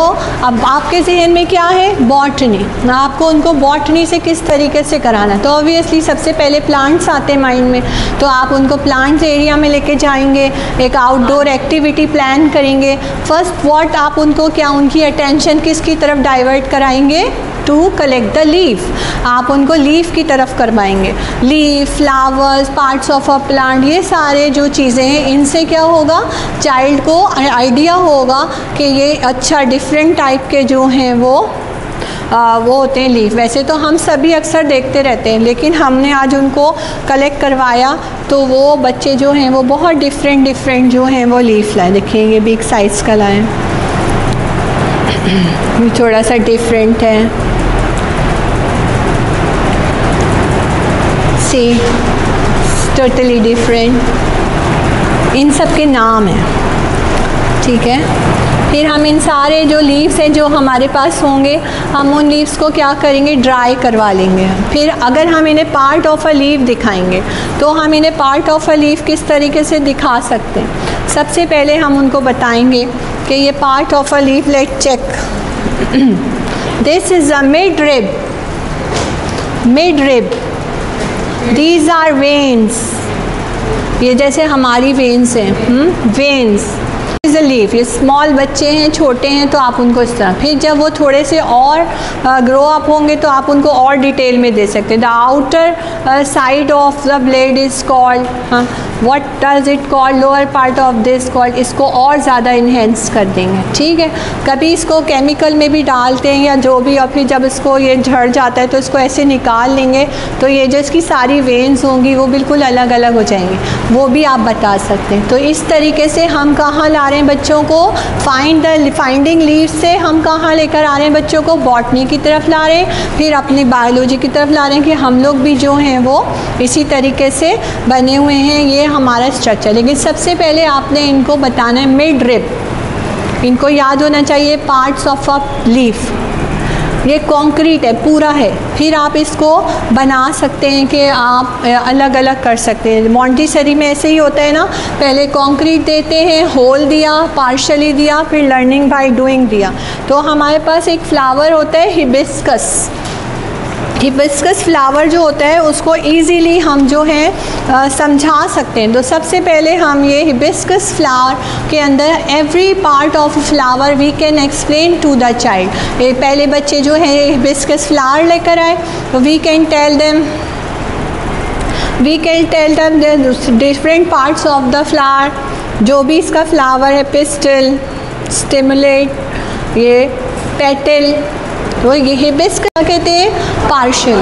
अब आपके जहन में क्या है, बॉटनी. आपको उनको बॉटनी से किस तरीके से कराना है. तो ऑब्वियसली सबसे पहले प्लांट्स आते हैं माइंड में, तो आप उनको प्लांट्स एरिया में लेके जाएंगे, एक आउटडोर एक्टिविटी प्लान करेंगे. फर्स्ट व्हाट आप उनको क्या, उनकी अटेंशन किसकी तरफ डाइवर्ट कराएंगे, टू कलेक्ट द लीफ. आप उनको लीफ की तरफ करवाएंगे. Leaf, flowers, parts of a plant, ये सारे जो चीज़ें हैं, इनसे क्या होगा, चाइल्ड को आइडिया होगा कि ये अच्छा डिफरेंट टाइप के जो हैं वो होते हैं लीफ. वैसे तो हम सभी अक्सर देखते रहते हैं, लेकिन हमने आज उनको कलेक्ट करवाया तो वो बच्चे जो हैं वो बहुत डिफरेंट जो हैं वो लीफ लाए. देखिए ये बिग साइज़ का लाए, ये थोड़ा सा डिफरेंट है. सी, टोटली डिफरेंट. इन सब के नाम हैं, ठीक है. फिर हम इन सारे जो लीव्स हैं जो हमारे पास होंगे, हम उन लीव्स को क्या करेंगे, ड्राई करवा लेंगे। फिर अगर हम इन्हें पार्ट ऑफ अ लीव दिखाएंगे तो हम इन्हें पार्ट ऑफ अ लीव किस तरीके से दिखा सकते हैं। सबसे पहले हम उनको बताएंगे कि ये part of a leaf, let check. This is a mid rib, mid rib, these are veins, ये जैसे हमारी वेन्स हैं, वेन्स इज अ लीफ। ये स्मॉल बच्चे हैं, छोटे हैं, तो आप उनको इस तरह, फिर जब वो थोड़े से और ग्रो अप होंगे तो आप उनको और डिटेल में दे सकते हैं। The outer side of the blade is called, what does it called, lower part of this called, इसको और ज़्यादा इन्हेंस कर देंगे, ठीक है। कभी इसको केमिकल में भी डालते हैं या जो भी, और फिर जब इसको ये झड़ जाता है तो इसको ऐसे निकाल लेंगे तो ये जो इसकी सारी वेन्स होंगी वो बिल्कुल अलग अलग हो जाएंगी, वो भी आप बता सकते हैं। तो इस तरीके से हम कहाँ ला रहे हैं बच्चों को, फाइंडिंग लीव से हम कहाँ लेकर आ रहे हैं बच्चों को, बॉटनी की तरफ ला रहे हैं, फिर अपनी बायोलॉजी की तरफ ला रहे हैं कि हम लोग भी जो हैं वो इसी तरीके से बने हुए हैं, ये हमारा स्ट्रक्चर। लेकिन सबसे पहले आपने इनको बताना है मिड रिब, इनको याद होना चाहिए पार्ट्स ऑफ अ लीफ। ये कंक्रीट है, पूरा है, फिर आप इसको बना सकते हैं कि आप अलग अलग कर सकते हैं। मॉन्टेसरी में ऐसे ही होता है ना, पहले कंक्रीट देते हैं, होल दिया, पार्शली दिया, फिर लर्निंग बाय डूइंग दिया। तो हमारे पास एक फ्लावर होता है हिबिस्कस, हिबिस्कस फ्लावर जो होता है उसको इजीली हम जो है समझा सकते हैं। तो सबसे पहले हम ये हिबिस्कस फ्लावर के अंदर every part of flower we can explain to the child. ये पहले बच्चे जो है हिबिस्कस फ्लावर लेकर आए तो we can tell them the different parts of the flower, जो भी इसका फ्लावर है, पिस्टल, स्टिमुलेट, ये पेटल, तो ये हिबिस्कस कहते हैं पार्शियल।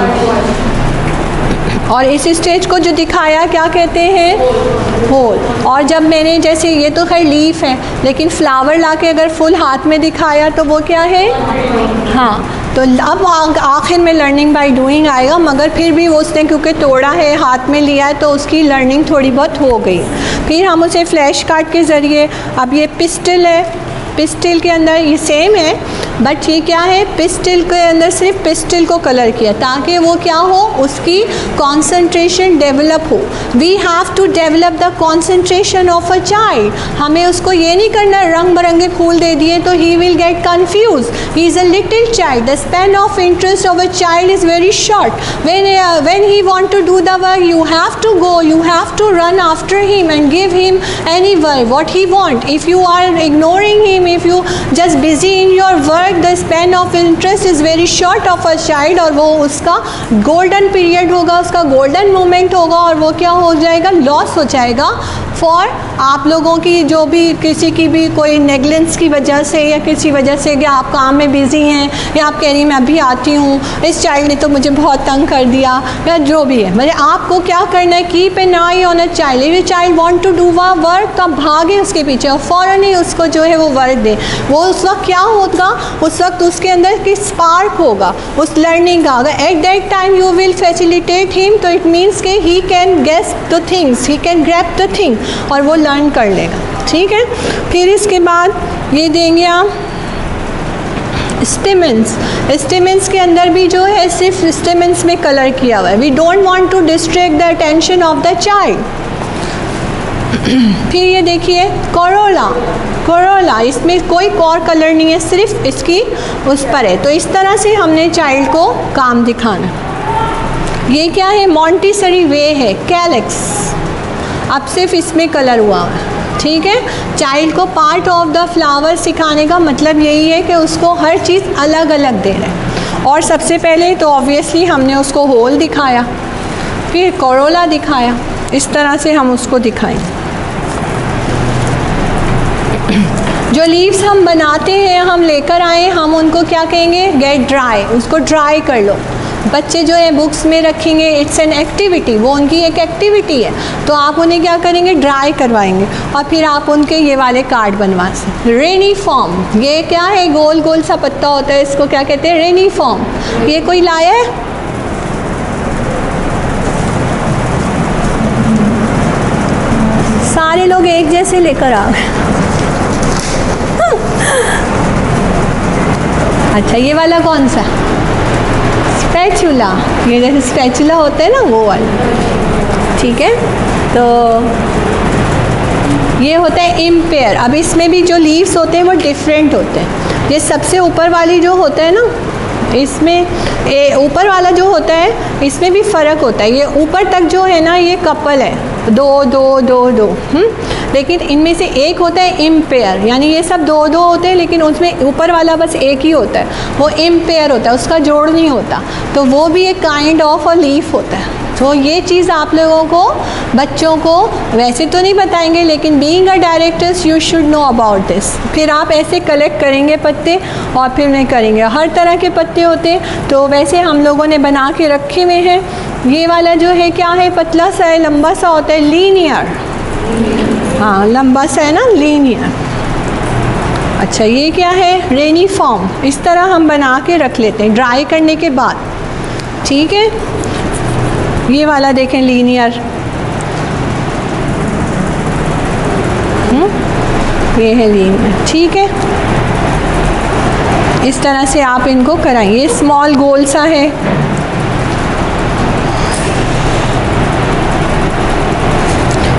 और इस स्टेज को जो दिखाया क्या कहते हैं, होल। और जब मैंने जैसे ये तो खैर लीफ है, लेकिन फ्लावर लाके अगर फुल हाथ में दिखाया तो वो क्या है, हाँ। तो अब आखिर में लर्निंग बाय डूइंग आएगा, मगर फिर भी वो उसने क्योंकि तोड़ा है, हाथ में लिया है, तो उसकी लर्निंग थोड़ी बहुत हो गई। फिर हम उसे फ्लैश कार्ड के ज़रिए, अब ये पिस्टल है, पिस्टल के अंदर ये सेम है, बट ये क्या है, पिस्टल के अंदर सिर्फ पिस्टल को कलर किया ताकि वो क्या हो, उसकी कंसंट्रेशन डेवलप हो। We have to develop the concentration of a child. हमें उसको ये नहीं करना रंग बिरंगे फूल दे दिए तो he will get confuse, he is a little child, the span of interest of a child is very short. When he want to do the work you have to go, you have to run after him and give him any work what he want. If you are ignoring him, if you just busy in your work, the span of interest is very short of a child, और वो उसका golden period होगा, उसका golden moment होगा, और वो क्या हो जाएगा, लॉस हो जाएगा फॉर आप लोगों की, जो भी किसी की भी कोई नेगलेंस की वजह से या किसी वजह से कि आप काम में बिजी हैं, या आप कह रही हैं मैं अभी आती हूँ, इस चाइल्ड ने तो मुझे बहुत तंग कर दिया, या जो भी है। मतलब आपको क्या करना है, keep an eye on a child. If child want to do a work तो आप भागें उसके पीछे और फ़ौरन ही उसको जो है वो वर्क दें। वो उस वक्त क्या होगा, उस वक्त उसके अंदर की स्पार्क होगा उस लर्निंग का। अगर at that time you will facilitate him तो इट मीन्स कि he can guess the things, he can grab the thing, और वो लर्न कर लेगा, ठीक है। फिर इसके बाद ये देंगे आप स्टेमेंस। स्टेमेंस के अंदर भी जो है सिर्फ स्टेमेंस में कलर किया हुआ है। We don't want to distract the attention of the child. फिर ये देखिए कोरोला, कोरोला, इसमें कोई और कलर नहीं है, सिर्फ इसकी उस पर है। तो इस तरह से हमने चाइल्ड को काम दिखाना। ये क्या है, मॉन्टेसरी वे है, कैलेक्स, अब सिर्फ इसमें कलर हुआ है, ठीक है। चाइल्ड को पार्ट ऑफ द फ्लावर सिखाने का मतलब यही है कि उसको हर चीज़ अलग अलग दे रहे हैं। और सबसे पहले तो ऑब्वियसली हमने उसको होल दिखाया, फिर कोरोला दिखाया, इस तरह से हम उसको दिखाएंगे। जो लीव्स हम बनाते हैं, हम लेकर आए, हम उनको क्या कहेंगे, गेट ड्राई, उसको ड्राई कर लो। बच्चे जो है बुक्स में रखेंगे, इट्स एन एक्टिविटी, वो उनकी एक एक्टिविटी है, तो आप उन्हें क्या करेंगे, ड्राई करवाएंगे, और फिर आप उनके ये वाले कार्ड बनवा सकते। रेनी फॉर्म, ये क्या है, गोल गोल सा पत्ता होता है, इसको क्या कहते हैं, रेनी फॉर्म। ये कोई लाया है, सारे लोग एक जैसे लेकर आ गए। अच्छा, ये वाला कौन सा? स्पैचुला। ये जैसे स्पैचुला होता है ना, वो वाला। ठीक है, तो ये होता है इम्पेयर। अब इसमें भी जो लीव्स होते हैं वो डिफरेंट होते हैं। ये सबसे ऊपर वाली जो होता है ना, इसमें ऊपर वाला जो होता है इसमें भी फ़र्क होता है। ये ऊपर तक जो है ना, ये कपल है, 2 2 2 2। लेकिन इनमें से एक होता है इम्पेयर, यानी ये सब 2 2 होते हैं, लेकिन उसमें ऊपर वाला बस एक ही होता है, वो इम्पेयर होता है, उसका जोड़ नहीं होता। तो वो भी एक काइंड ऑफ अ लीफ होता है। तो ये चीज़ आप लोगों को, बच्चों को वैसे तो नहीं बताएंगे, लेकिन being a directors you should know about this. फिर आप ऐसे कलेक्ट करेंगे पत्ते और फिर नहीं करेंगे। हर तरह के पत्ते होते हैं, तो वैसे हम लोगों ने बना के रखे हुए हैं। ये वाला जो है क्या है, पतला सा है, लंबा सा होता है, लीनियर। हाँ, लंबा सा है ना, लीनियर। अच्छा, ये क्या है, रेनिफॉर्म। इस तरह हम बना के रख लेते हैं ड्राई करने के बाद। ठीक है, ये वाला देखें, लीनियर। ये है लीनियर। ठीक है, इस तरह से आप इनको कराएंगे। ये स्मॉल गोल सा है।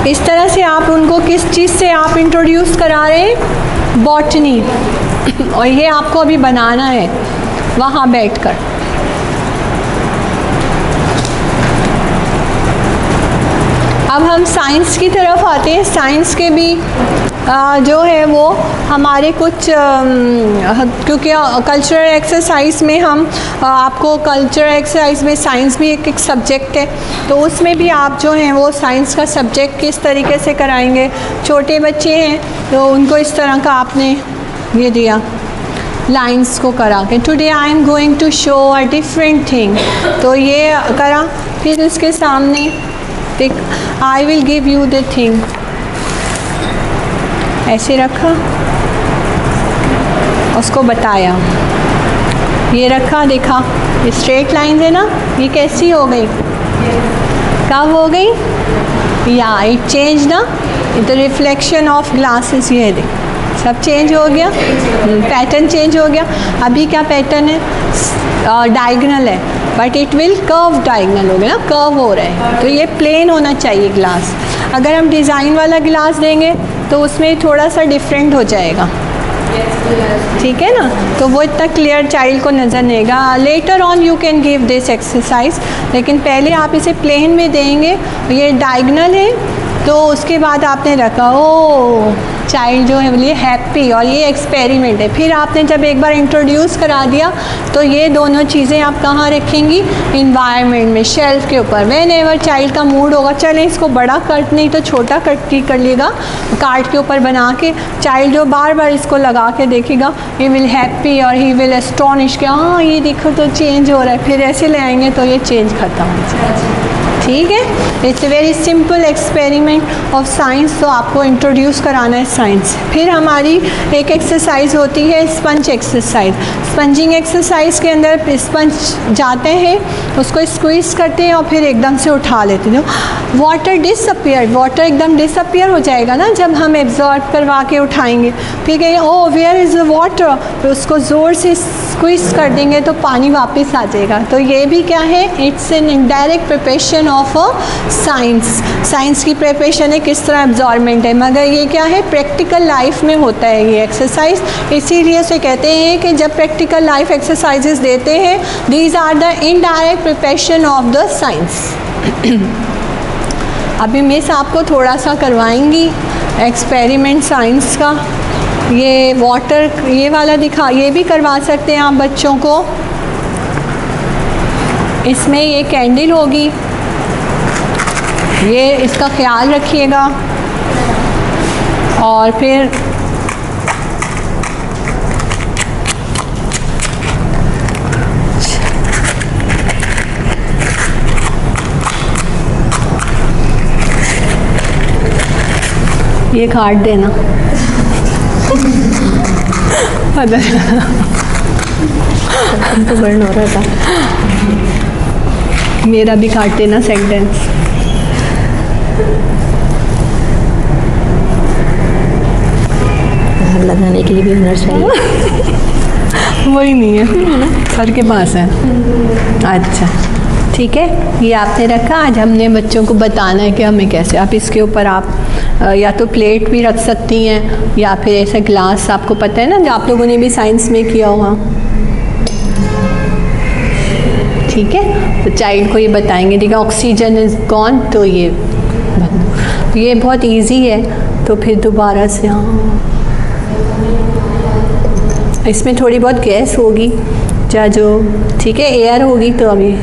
इस तरह से आप उनको किस चीज़ से आप इंट्रोड्यूस करा रहे हैं, बॉटनी। और ये आपको अभी बनाना है वहाँ बैठकर। अब हम साइंस की तरफ आते हैं। साइंस के भी जो है वो हमारे कुछ, क्योंकि कल्चरल एक्सरसाइज में हम आपको, कल्चरल एक्सरसाइज में साइंस भी एक सब्जेक्ट है, तो उसमें भी आप जो हैं वो साइंस का सब्जेक्ट किस तरीके से कराएंगे। छोटे बच्चे हैं तो उनको इस तरह का आपने ये दिया, लाइंस को करा के, today I am going to show a different thing, तो ये करा। फिर उसके सामने देख, I will give you the thing, ऐसे रखा, उसको बताया, ये रखा, देखा ये स्ट्रेट लाइन है ना, ये कैसी हो गई, कब हो गई, या इट चेंज ना, द रिफ्लेक्शन ऑफ ग्लासेस, ये देख सब चेंज हो गया, पैटर्न चेंज हो गया। अभी क्या पैटर्न है, डायगोनल है, but it will curve, diagonal हो गया ना, कर्व हो रहा है। तो ये प्लेन होना चाहिए ग्लास। अगर हम डिज़ाइन वाला गिलास देंगे तो उसमें थोड़ा सा डिफरेंट हो जाएगा। ठीक है ना, तो वो इतना क्लियर चाइल्ड को नज़र नहीं आएगा। Later on you can give this exercise, लेकिन पहले आप इसे प्लेन में देंगे। ये डायगोनल है, तो उसके बाद आपने रखा, ओ चाइल्ड जो है बोलिए हैप्पी, और ये एक्सपेरिमेंट है। फिर आपने जब एक बार इंट्रोड्यूस करा दिया तो ये दोनों चीज़ें आप कहाँ रखेंगी, इन्वायरमेंट में, शेल्फ के ऊपर। व्हेन एवर चाइल्ड का मूड होगा, चलें इसको बड़ा कट नहीं तो छोटा कट ही कर लेगा, कार्ड के ऊपर बना के, चाइल्ड जो बार बार इसको लगा के देखेगा, ही विल हैप्पी और ही विल एस्टोनिश के, हाँ ये देखो तो चेंज हो रहा है। फिर ऐसे ले आएंगे तो ये चेंज खत्म हो जाएगा। ठीक है, it's a very simple experiment of science, तो आपको इंट्रोड्यूस कराना है साइंस। फिर हमारी एक एक्सरसाइज होती है स्पंज एक्सरसाइज। स्पंजिंग एक्सरसाइज के अंदर स्पंज जाते हैं, उसको स्क्वीज करते हैं और फिर एकदम से उठा लेते हैं। वाटर डिसअपियर, वाटर एकदम डिसअपियर हो जाएगा ना जब हम एब्जॉर्ब करवा के उठाएंगे। फिर कहेंगे ओ वेयर इज़ द वाटर, तो उसको ज़ोर से स्क्वीज कर देंगे तो पानी वापस आ जाएगा। तो ये भी क्या है, it's an indirect preparation of a science. Science की प्रिपरेशन है, किस तरह एब्जॉर्बमेंट है, मगर ये क्या है, प्रैक्टिकल लाइफ में होता है ये एक्सरसाइज। इसीलिए से कहते हैं कि जब प्रैक्टिकल लाइफ एक्सरसाइजेस देते हैं, these are the indirect preparation of the science. अभी मिस आपको थोड़ा सा करवाएंगी एक्सपेरिमेंट साइंस का। ये वाटर, ये वाला दिखा, ये भी करवा सकते हैं आप बच्चों को। इसमें ये कैंडल होगी, ये इसका ख्याल रखिएगा। और फिर ये काट देना
तो बर्न हो रहा था,
मेरा भी काट देना सेंटेंस।
लगाने की भी होना चाहिए।
वही नहीं है, सर के पास है। अच्छा ठीक है, ये आपने रखा। आज हमने बच्चों को बताना है कि हमें कैसे, आप इसके ऊपर आप या तो प्लेट भी रख सकती हैं या फिर ऐसा ग्लास, आपको पता है ना जो आप लोगों ने भी साइंस में किया होगा। ठीक है, तो चाइल्ड को ये बताएंगे, ठीक है, ऑक्सीजन इज गॉन, तो ये बंद। ये बहुत इजी है, तो फिर दोबारा से हाँ, इसमें थोड़ी बहुत गैस होगी या जो, ठीक है, एयर होगी, तो अभी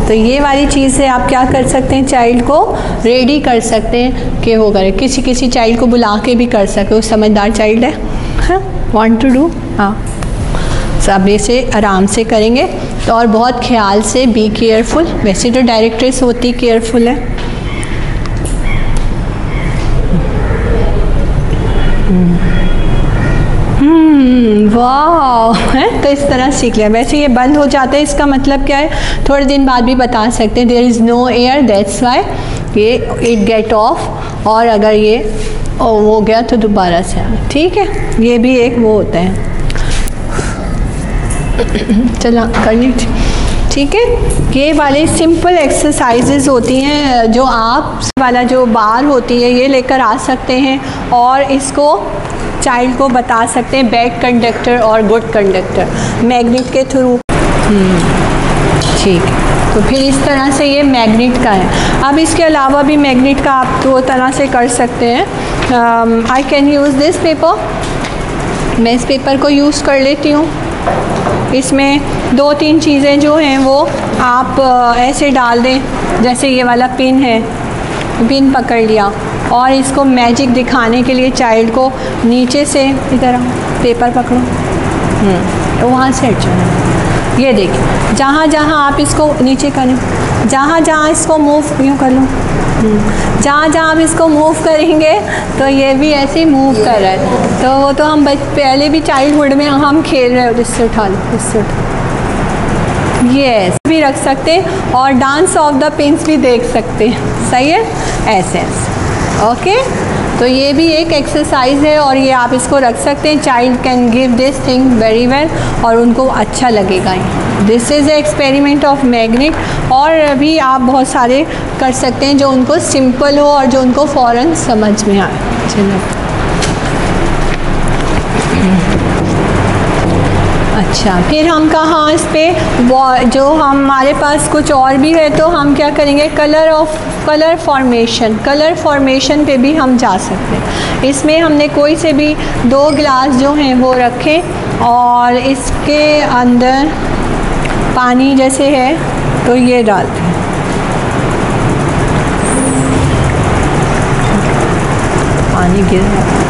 तो ये वाली चीज़ से आप क्या कर सकते हैं, चाइल्ड को रेडी कर सकते हैं कि वो करे। किसी चाइल्ड को बुला के भी कर सकते हो, समझदार चाइल्ड है, वांट टू डू, हाँ, सब ऐसे आराम से करेंगे। तो और बहुत ख्याल से, बी केयरफुल। वैसे तो डायरेक्ट्रेस होती केयरफुल है। वाह, है तो इस तरह सीख लिया। वैसे ये बंद हो जाता है, इसका मतलब क्या है, थोड़े दिन बाद भी बता सकते हैं, there is no air, that's why ये इट गेट ऑफ। और अगर ये हो गया तो दोबारा से, ठीक है, ये भी एक वो होता है। चला कर लीजिए, ठीक है। ये वाले सिंपल एक्सरसाइजेज होती हैं जो आप वाला जो बार होती है ये लेकर आ सकते हैं और इसको चाइल्ड को बता सकते हैं, बैड कंडक्टर और गुड कंडक्टर मैग्नेट के थ्रू। ठीक है, तो फिर इस तरह से ये मैग्नेट का है। अब इसके अलावा भी मैग्नेट का आप दो तरह से कर सकते हैं। I can use this paper, मैं इस पेपर को यूज़ कर लेती हूँ। इसमें दो तीन चीज़ें जो हैं वो आप ऐसे डाल दें, जैसे ये वाला पिन है, पिन पकड़ लिया और इसको मैजिक दिखाने के लिए चाइल्ड को नीचे से इधर पेपर पकड़ो, तो वहाँ से हट जाना। ये देखिए, जहाँ जहाँ आप इसको नीचे करें, जहाँ जहाँ इसको मूव यूँ कर लो, जहाँ जहाँ आप इसको मूव करेंगे तो ये भी ऐसे ही मूव कर रहा है। तो वो तो हम पहले भी चाइल्डहुड में हम खेल रहे हो, इससे उठा लो, इससे उठा, यस भी रख सकते हैं और डांस ऑफ द पिंस भी देख सकते हैं। सही है, ऐसे ऐसे, ओके। तो ये भी एक एक्सरसाइज है और ये आप इसको रख सकते हैं। Child can give this thing very well और उनको अच्छा लगेगा। This is a experiment of magnet. और भी आप बहुत सारे कर सकते हैं जो उनको सिंपल हो और जो उनको फ़ौरन समझ में आए। चलो, अच्छा, फिर हम कहाँ इस पे जो हमारे पास कुछ और भी है तो हम क्या करेंगे, कलर फॉर्मेशन पे भी हम जा सकते हैं। इसमें हमने कोई से भी दो गिलास जो हैं वो रखे और इसके अंदर पानी जैसे है तो ये डालते हैं, पानी गिर रहा है,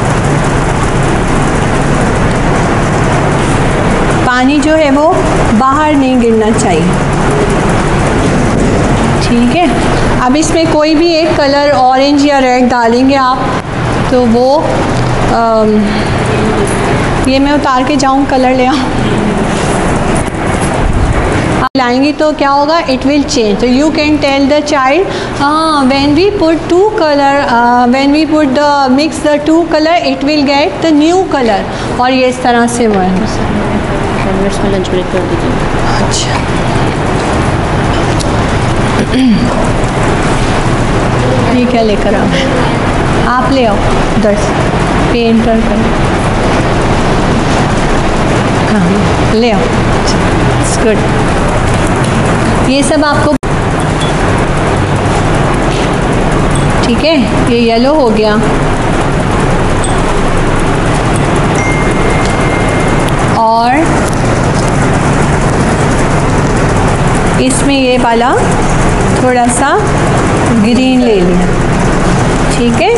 पानी जो है वो बाहर नहीं गिरना चाहिए, ठीक है। अब इसमें कोई भी एक कलर ऑरेंज या रेड डालेंगे आप, तो वो ये मैं उतार के जाऊँ, कलर ले आऊँ, लाएंगे तो क्या होगा, इट विल चेंज। तो you can tell the child, when we put two colour, when we put the mix the two colour it will get the new colour. और ये इस तरह से वो है।
में लंच ब्रेक कर दीजिए।
अच्छा, ये क्या लेकर आओ, आप ले आओ उधर से, पेंटर कर, हाँ ले आओ, इट्स गुड। ये सब आपको, ठीक है, ये येलो हो गया और इसमें ये वाला थोड़ा सा ग्रीन ले लिया, ठीक है।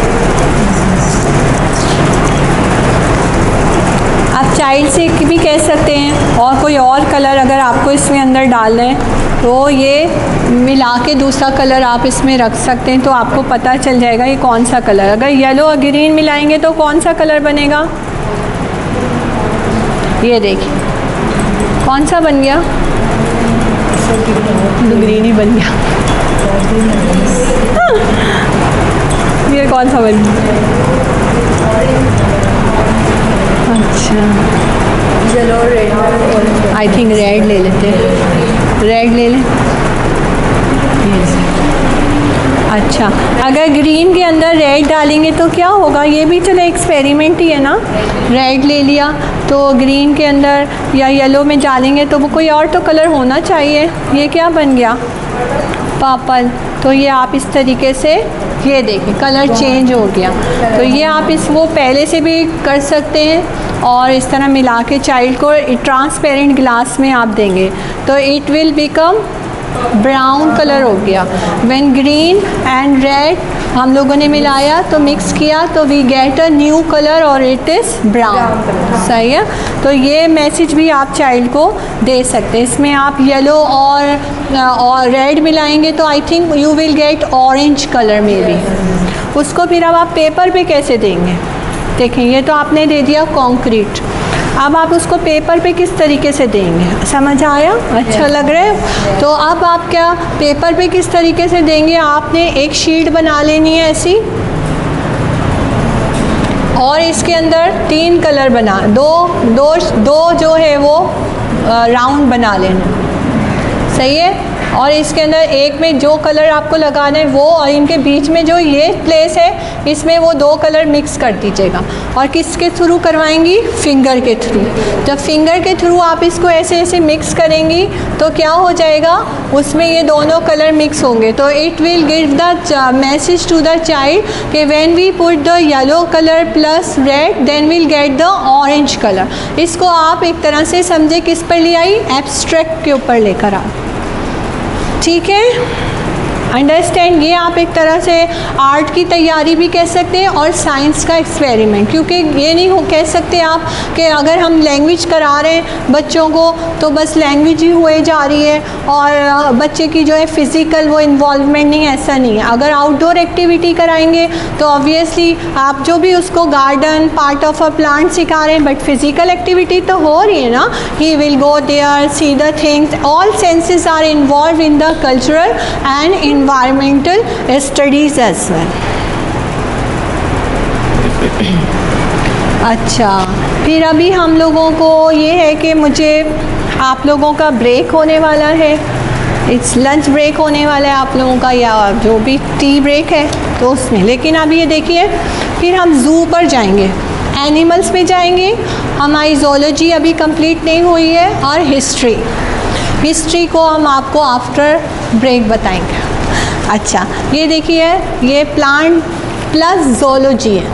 आप चाइल्ड से भी कह सकते हैं और कोई और कलर अगर आपको इसमें अंदर डालना है तो ये मिला के दूसरा कलर आप इसमें रख सकते हैं, तो आपको पता चल जाएगा ये कौन सा कलर। अगर येलो और ग्रीन मिलाएंगे तो कौन सा कलर बनेगा, ये देखिए कौन सा बन गया, ग्रीन ही बन गया। ये कौन सा बन गया, अच्छा,
yellow red,
I think red ले लेते हैं, रेड ले लें। अच्छा, अगर ग्रीन के अंदर रेड डालेंगे तो क्या होगा? ये भी चलो एक्सपेरिमेंट ही है ना। रेड ले लिया तो ग्रीन के अंदर या येलो में डालेंगे तो वो कोई और तो कलर होना चाहिए। ये क्या बन गया? पर्पल। तो ये आप इस तरीके से ये देखिए कलर चेंज हो गया। तो ये आप वो पहले से भी कर सकते हैं और इस तरह मिला के चाइल्ड को ट्रांसपेरेंट ग्लास में आप देंगे तो it will become brown colour हो गया। व्हेन ग्रीन एंड रेड हम लोगों ने मिलाया तो मिक्स किया तो we get a new colour और इट इज़ ब्राउन। सही है। तो ये मैसेज भी आप चाइल्ड को दे सकते हैं। इसमें आप येलो और रेड मिलाएंगे तो I think you will gate orange colour में भी। उसको फिर अब आप पेपर पे कैसे देंगे? देखें, ये तो आपने दे दिया कंक्रीट, अब आप उसको पेपर पे किस तरीके से देंगे? समझ आया? अच्छा लग रहा है? तो अब आप क्या पेपर पे किस तरीके से देंगे? आपने एक शीट बना लेनी है ऐसी और इसके अंदर 3 कलर बना दो जो है वो राउंड बना लेना। सही है। और इसके अंदर एक में जो कलर आपको लगाना है वो, और इनके बीच में जो ये प्लेस है इसमें वो 2 कलर मिक्स कर दीजिएगा। और किसके थ्रू करवाएंगी? फिंगर के थ्रू। जब फिंगर के थ्रू आप इसको ऐसे ऐसे मिक्स करेंगी तो क्या हो जाएगा? उसमें ये दोनों कलर मिक्स होंगे। तो it will give the message to the child कि when we put the yellow colour plus red then will get the orange colour. इसको आप एक तरह से समझे किस पर ले आई? एब्स्ट्रैक्ट के ऊपर लेकर आ। ठीक है, अंडरस्टैंड। ये आप एक तरह से आर्ट की तैयारी भी कह सकते हैं और साइंस का एक्सपेरिमेंट, क्योंकि ये नहीं कह सकते आप कि अगर हम लैंग्वेज करा रहे हैं बच्चों को तो बस लैंग्वेज ही हुए जा रही है और बच्चे की जो है फ़िज़िकल वो इन्वॉल्वमेंट नहीं, ऐसा नहीं है। अगर आउटडोर एक्टिविटी कराएंगे तो ऑब्वियसली आप जो भी उसको garden part of a plant सिखा रहे हैं बट फिज़िकल एक्टिविटी तो हो रही है ना। He will go there, see the things, all senses are involve in the cultural and environmental studies as well। अच्छा, फिर अभी हम लोगों को ये है कि मुझे आप लोगों का ब्रेक होने वाला है, इट्स लंच ब्रेक होने वाला है आप लोगों का या जो भी टी ब्रेक है तो उसमें। लेकिन अब ये देखिए फिर हम ज़ू पर जाएंगे, एनिमल्स पे जाएंगे। हमारी ज़ूलॉजी अभी कंप्लीट नहीं हुई है और हिस्ट्री को हम आपको आफ्टर ब्रेक बताएंगे। अच्छा, ये देखिए ये प्लांट प्लस ज़ूलॉजी है,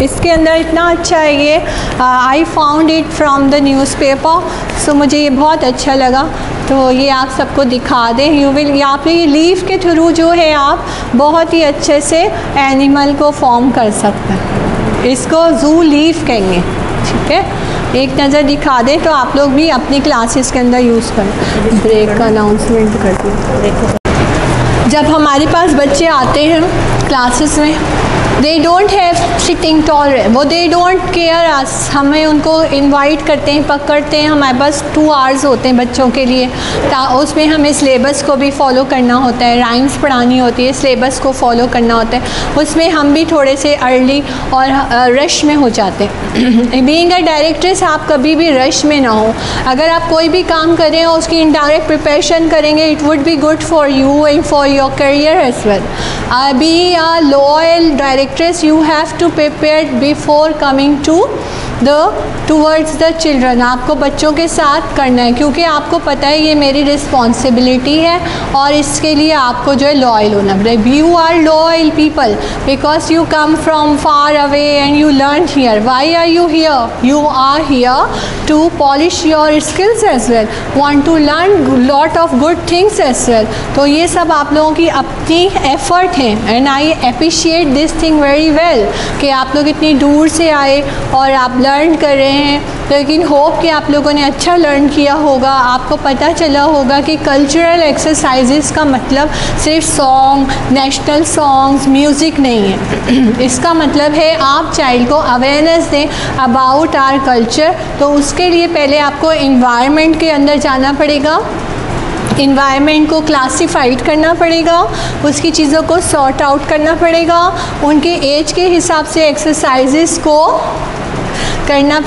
इसके अंदर इतना अच्छा है ये। I found it from the newspaper, so मुझे ये बहुत अच्छा लगा तो ये आप सबको दिखा दें। यू विल यहाँ पे ये लीफ के थ्रू जो है आप बहुत ही अच्छे से एनिमल को फॉर्म कर सकते हैं। इसको ज़ू लीफ कहेंगे। ठीक है, एक नज़र दिखा दें तो आप लोग भी अपनी क्लासेस के अंदर यूज़ करें। ब्रेक का अनाउंसमेंट कर दिया। जब हमारे पास बच्चे आते हैं क्लासेस में, they don't have sitting tall, वो दे डोंट केयर अस। हमें उनको इनवाइट करते हैं, पकड़ते हैं, हमारे पास 2 आवर्स होते हैं बच्चों के लिए। उसमें हमें सिलेबस को भी फॉलो करना होता है, राइम्स पढ़ानी होती है, सिलेबस को फॉलो करना होता है। उसमें हम भी थोड़े से अर्ली और रश में हो जाते हैं। बीइंग अ डायरेक्ट्रेस आप कभी भी रश में ना हो। अगर आप कोई भी काम कर रहे हो उसकी इनडायरेक्ट प्रिपरेशन करेंगे, it would be good for you and for your career as well. Be a loyal directress, you have to prepare before coming towards the children। आपको बच्चों के साथ करना है क्योंकि आपको पता है ये मेरी रिस्पॉन्सिबिलिटी है और इसके लिए आपको जो है लॉयल होना पड़ेगा। You are loyal people because you come from far away and you learn here. Why are you here? You are here to polish your skills as well, want to learn lot of good things as well. तो ये सब आप लोगों की अपनी effort है and I appreciate this thing very well कि आप लोग इतनी दूर से आए और आप लर्न कर रहे हैं। लेकिन होप कि आप लोगों ने अच्छा लर्न किया होगा, आपको पता चला होगा कि कल्चरल एक्सरसाइजेस का मतलब सिर्फ सॉन्ग, नेशनल सॉन्ग्स, म्यूज़िक नहीं है। इसका मतलब है आप चाइल्ड को अवेयरनेस दें अबाउट आवर कल्चर। तो उसके लिए पहले आपको इन्वायरमेंट के अंदर जाना पड़ेगा इन्वायरमेंट को क्लासिफाइड करना पड़ेगा, उसकी चीज़ों को सॉर्ट आउट करना पड़ेगा, उनके एज के हिसाब से एक्सरसाइजेस को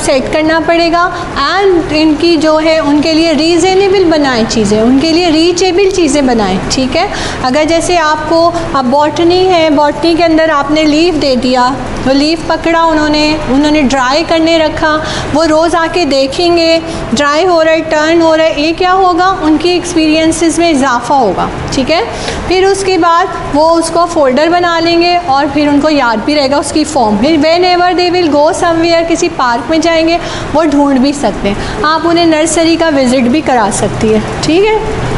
सेट करना पड़ेगा, एंड इनकी जो है उनके लिए रीज़नेबल बनाएं चीज़ें, उनके लिए रीचेबल चीज़ें बनाएं, ठीक है। अगर जैसे आपको अब बॉटनी है, बॉटनी के अंदर आपने लीफ दे दिया, तो लीफ पकड़ा उन्होंने ड्राई करने रखा, वो रोज़ आके देखेंगे ड्राई हो रहा है, टर्न हो रहा है, ये क्या होगा, उनकी एक्सपीरियंसेस में इजाफा होगा, ठीक है। फिर उसके बाद वो उसको फोल्डर बना लेंगे और फिर उनको याद भी रहेगा उसकी फॉर्म। फिर when ever they will go somewhere, किसी पार्क में जाएंगे वो ढूंढ भी सकते हैं, आप उन्हें नर्सरी का विज़िट भी करा सकती है, ठीक है।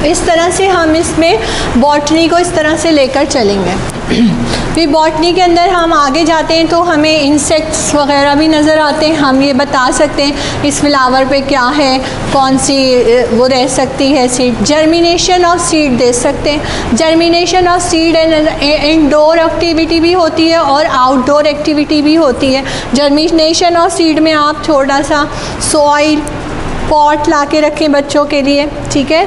इस तरह से हम इसमें बॉटनी को इस तरह से लेकर चलेंगे। फिर बॉटनी के अंदर हम आगे जाते हैं तो हमें इंसेक्ट्स वगैरह भी नज़र आते हैं, हम ये बता सकते हैं इस फ्लावर पे क्या है, कौन सी वो रह सकती है सीड, जर्मिनेशन ऑफ सीड दे सकते हैं। Germination of seed indoor activity भी होती है और आउटडोर एक्टिविटी भी होती है। जर्मिनेशन ऑफ सीड में आप छोटा सा सॉइल पॉट ला के रखें बच्चों के लिए, ठीक है,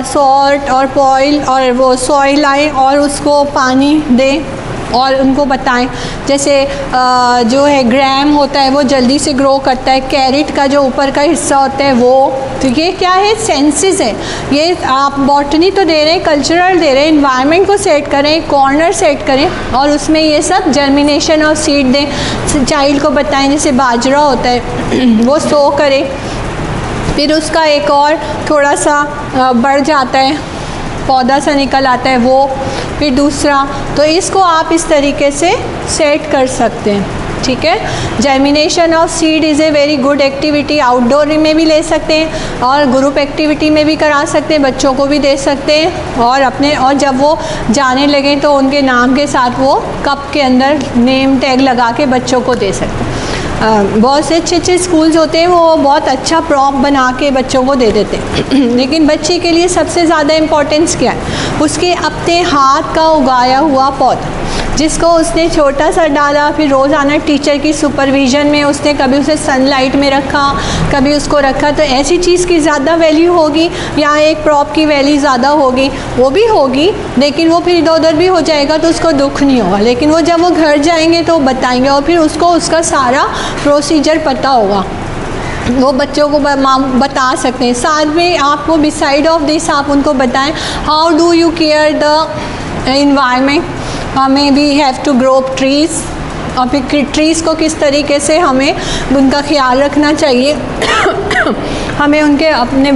सॉल्ट और पॉइल और वो सॉइल लाएँ और उसको पानी दें और उनको बताएं। जैसे जो है ग्रैम होता है वो जल्दी से ग्रो करता है, कैरेट का जो ऊपर का हिस्सा होता है वो, तो ये क्या है, सेंसेस है। ये आप बॉटनी तो दे रहे हैं, कल्चरल दे रहे हैं, इन्वायरमेंट को सेट करें, कॉर्नर सेट करें और उसमें ये सब जर्मिनेशन और सीड दें। चाइल्ड को बताएं जैसे बाजरा होता है वो सो करे, फिर उसका एक और थोड़ा सा बढ़ जाता है, पौधा सा निकल आता है वो, फिर दूसरा, तो इसको आप इस तरीके से सेट कर सकते हैं, ठीक है। Germination of seed is a very good activity, outdoor में भी ले सकते हैं और ग्रुप एक्टिविटी में भी करा सकते हैं, बच्चों को भी दे सकते हैं और जब वो जाने लगें तो उनके नाम के साथ वो कप के अंदर नेम टैग लगा के बच्चों को दे सकते हैं। बहुत से अच्छे अच्छे स्कूल्स होते हैं वो बहुत अच्छा प्रॉप बना के बच्चों को दे देते हैं लेकिन बच्चे के लिए सबसे ज़्यादा इम्पोर्टेंस क्या है, उसके अपने हाथ का उगाया हुआ पौधा जिसको उसने छोटा सा डाला, फिर रोज़ाना टीचर की सुपरविज़न में उसने कभी उसे सनलाइट में रखा, कभी उसको रखा, तो ऐसी चीज़ की ज़्यादा वैल्यू होगी या एक प्रॉप की वैल्यू ज़्यादा होगी, वो भी होगी, लेकिन वो फिर इधर उधर भी हो जाएगा तो उसको दुख नहीं होगा। लेकिन वो जब वो घर जाएंगे तो बताएंगे और फिर उसको उसका सारा प्रोसीजर पता होगा, वो बच्चों को बता सकते हैं। साथ में आपको बिसाइड ऑफ दिस आप उनको बताएं how do you care the environment, हमें we have to grow trees, और फिर ट्रीज़ को किस तरीके से हमें उनका ख्याल रखना चाहिए हमें उनके अपने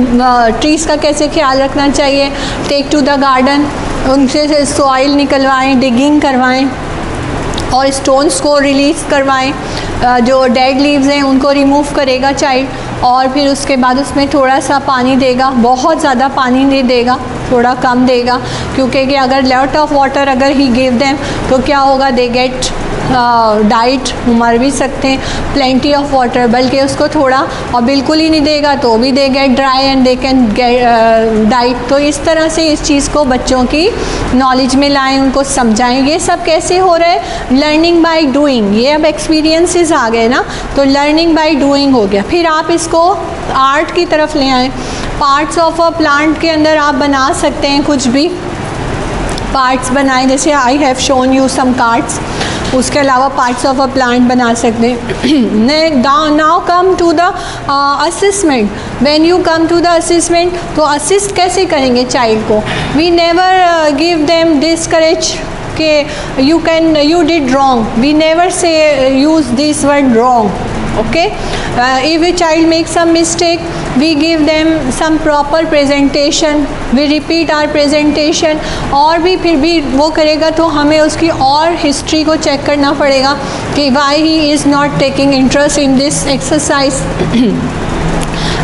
ट्रीज़ का कैसे ख्याल रखना चाहिए। टेक टू द गार्डन, उनसे सॉइल निकलवाएं, डिगिंग करवाएं और स्टोन्स को रिलीज़ करवाएं, जो डेड लीव्स हैं उनको रिमूव करेगा चाइल्ड, और फिर उसके बाद उसमें थोड़ा सा पानी देगा, बहुत ज़्यादा पानी नहीं देगा, थोड़ा कम देगा, क्योंकि कि अगर लॉट ऑफ वाटर अगर ही गिव देम तो क्या होगा, दे गेट डाइट, मर भी सकते हैं। प्लेंटी ऑफ वाटर, बल्कि उसको थोड़ा और बिल्कुल ही नहीं देगा तो भी they get dry and they can get diet. तो इस तरह से इस चीज़ को बच्चों की नॉलेज में लाएं, उनको समझाएं। ये सब कैसे हो रहा है, लर्निंग बाय डूइंग, ये अब एक्सपीरियंसेस आ गए ना, तो लर्निंग बाय डूइंग हो गया। फिर आप इसको आर्ट की तरफ ले आएँ। पार्ट्स ऑफ अ प्लांट के अंदर आप बना सकते हैं कुछ भी पार्ट्स बनाएं, जैसे I have shown you some cards, उसके अलावा पार्ट्स ऑफ अ प्लांट बना सकते हैं। Now come to the assessment. When you come to the assessment, तो असिस्ट कैसे करेंगे चाइल्ड को, we never give them discourage के you did wrong, we never say use this word wrong, okay. If a child makes some mistake, we give them some proper presentation, we repeat our presentation, और भी फिर भी वो करेगा तो हमें उसकी और हिस्ट्री को चेक करना पड़ेगा कि why he is not taking interest in this exercise.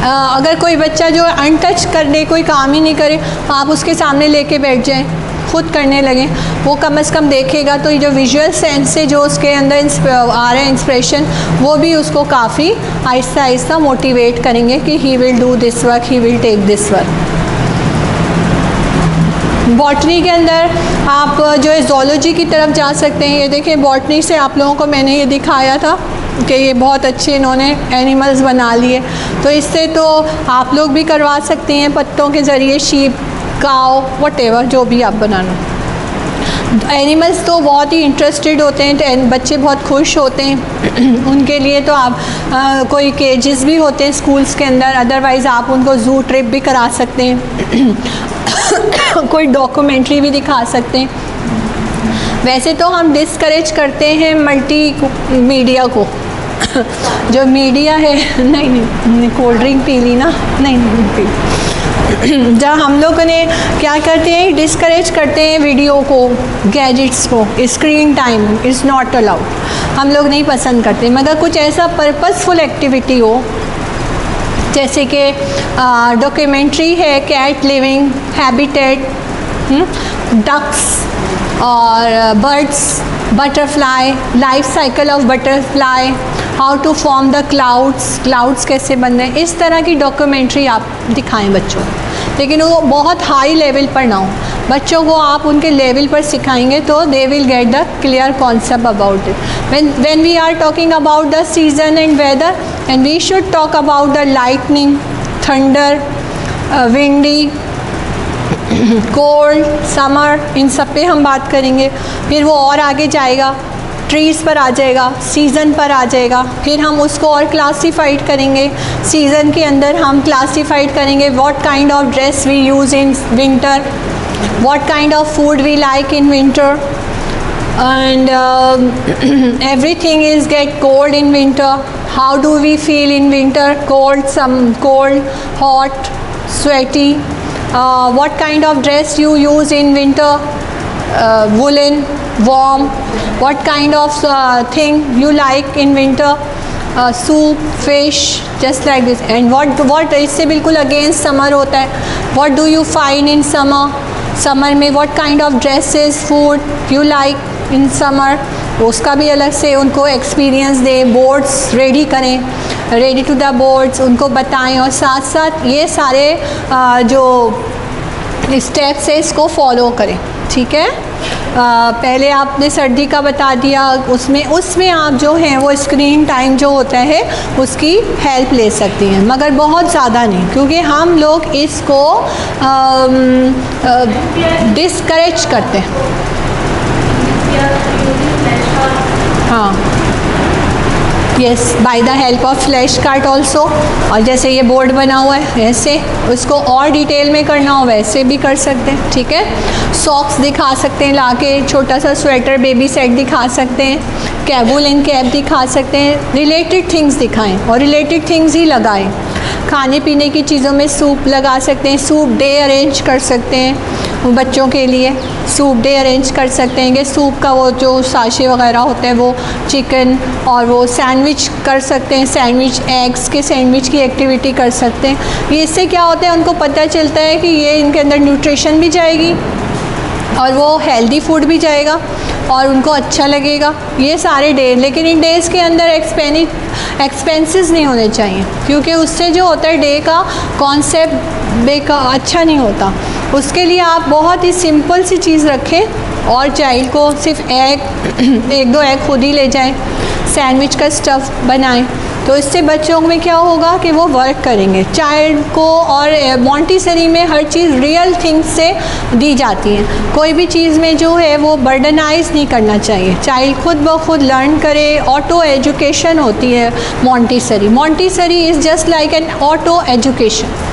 अगर कोई बच्चा जो अनटच कर दे, कोई काम ही नहीं करे, आप उसके सामने लेके बैठ जाएं, खुद करने लगें, वो कम से कम देखेगा तो ये जो विजुअल सेंस से जो उसके अंदर आ रहे हैं इंस्पिरेशन, वो भी उसको काफ़ी आहिस्ता आहिस्ता मोटिवेट करेंगे कि he will do this work, he will take this work. Botany के अंदर आप जो है ज़ूलॉजी की तरफ जा सकते हैं। ये देखें, बॉटनी से आप लोगों को मैंने ये दिखाया था कि ये बहुत अच्छे इन्होंने एनिमल्स बना लिए। तो इससे तो आप लोग भी करवा सकती हैं पत्तों के ज़रिए, शीप, काव, व्हाटएवर जो भी आप बनाना। एनिमल्स तो बहुत ही इंटरेस्टेड होते हैं, तो बच्चे बहुत खुश होते हैं। उनके लिए तो आप कोई केजेस भी होते हैं स्कूल्स के अंदर, अदरवाइज़ आप उनको ज़ू ट्रिप भी करा सकते हैं। कोई डॉक्यूमेंट्री भी दिखा सकते हैं। वैसे तो हम डिस्करेज करते हैं मल्टी मीडिया को। जो मीडिया है, नहीं कोल्ड ड्रिंक पी ली ना, नहीं पी। जब हम लोगों ने क्या करते हैं, डिस्करेज करते हैं वीडियो को, गैजेट्स को, screen time is not allowed, हम लोग नहीं पसंद करते। मगर कुछ ऐसा पर्पसफुल एक्टिविटी हो, जैसे कि डॉक्यूमेंट्री है कैट लिविंग हैबिटेट, डक्स और birds, butterfly, life cycle of butterfly, how to form the clouds कैसे बन रहे हैं, इस तरह की डॉक्यूमेंट्री आप दिखाएं बच्चों को। लेकिन वो बहुत हाई लेवल पर ना हो, बच्चों को आप उनके लेवल पर सिखाएंगे तो they will get the clear concept about it. When we are talking about the season and weather, and we should talk about the lightning, thunder, windy, cold, summer, इन सब पे हम बात करेंगे। फिर वो और आगे जाएगा, ट्रीज़ पर आ जाएगा, सीज़न पर आ जाएगा। फिर हम उसको और क्लासीफाइड करेंगे। सीज़न के अंदर हम क्लासीफाइड करेंगे what kind of dress we use in winter, what kind of food we like in winter, and everything is get cold in winter. How do we feel in winter? Cold, some cold, hot, sweaty. What kind of dress you use in winter? Woolen, warm. What kind of thing you like in winter? Soup, fish, just like this. And what इससे बिल्कुल against summer होता है. What do you find in summer? Summer में what kind of dresses, food you like in summer? उसका भी अलग से उनको एक्सपीरियंस दें, बोर्ड्स रेडी करें, रेडी टू द बोर्ड्स उनको बताएं, और साथ साथ ये सारे जो स्टेप्स है इसको फॉलो करें। ठीक है, पहले आपने सर्दी का बता दिया, उसमें आप जो हैं वो स्क्रीन टाइम जो होता है उसकी हेल्प ले सकती हैं, मगर बहुत ज़्यादा नहीं, क्योंकि हम लोग इसको डिस्करेज करते हैं। हाँ, yes, by the help of flash card also. और जैसे ये बोर्ड बना हुआ है ऐसे, उसको और डिटेल में करना हो वैसे भी कर सकते हैं। ठीक है, सॉक्स दिखा सकते हैं लाके, छोटा सा स्वेटर बेबी सेट दिखा सकते हैं, कैबुल एंड कैप दिखा सकते हैं। रिलेटेड थिंग्स दिखाएं और रिलेटेड थिंग्स ही लगाएं। खाने पीने की चीज़ों में सूप लगा सकते हैं, सूप डे अरेंज कर सकते हैं बच्चों के लिए, सूप डे अरेंज कर सकते हैं कि सूप का वो जो साशे वगैरह होते हैं वो चिकन, और वो सैंडविच कर सकते हैं, सैंडविच एग्स के सैंडविच की एक्टिविटी कर सकते हैं। ये इससे क्या होता है, उनको पता चलता है कि ये इनके अंदर न्यूट्रिशन भी जाएगी और वो हेल्दी फूड भी जाएगा और उनको अच्छा लगेगा ये सारे डे। लेकिन इन डेज़ के अंदर एक्सपेंसेस नहीं होने चाहिए, क्योंकि उससे जो होता है डे का कॉन्सेप्ट अच्छा नहीं होता। उसके लिए आप बहुत ही सिंपल सी चीज़ रखें और चाइल्ड को सिर्फ एग, एक दो एग खुद ही ले जाएं, सैंडविच का स्टफ़ बनाएं, तो इससे बच्चों में क्या होगा कि वो वर्क करेंगे चाइल्ड को। और मॉन्टेसरी में हर चीज़ रियल थिंग्स से दी जाती है, कोई भी चीज़ में जो है वो बर्डनाइज नहीं करना चाहिए, चाइल्ड खुद ब खुद लर्न करे। ऑटो एजुकेशन होती है Montessori is just like an auto education.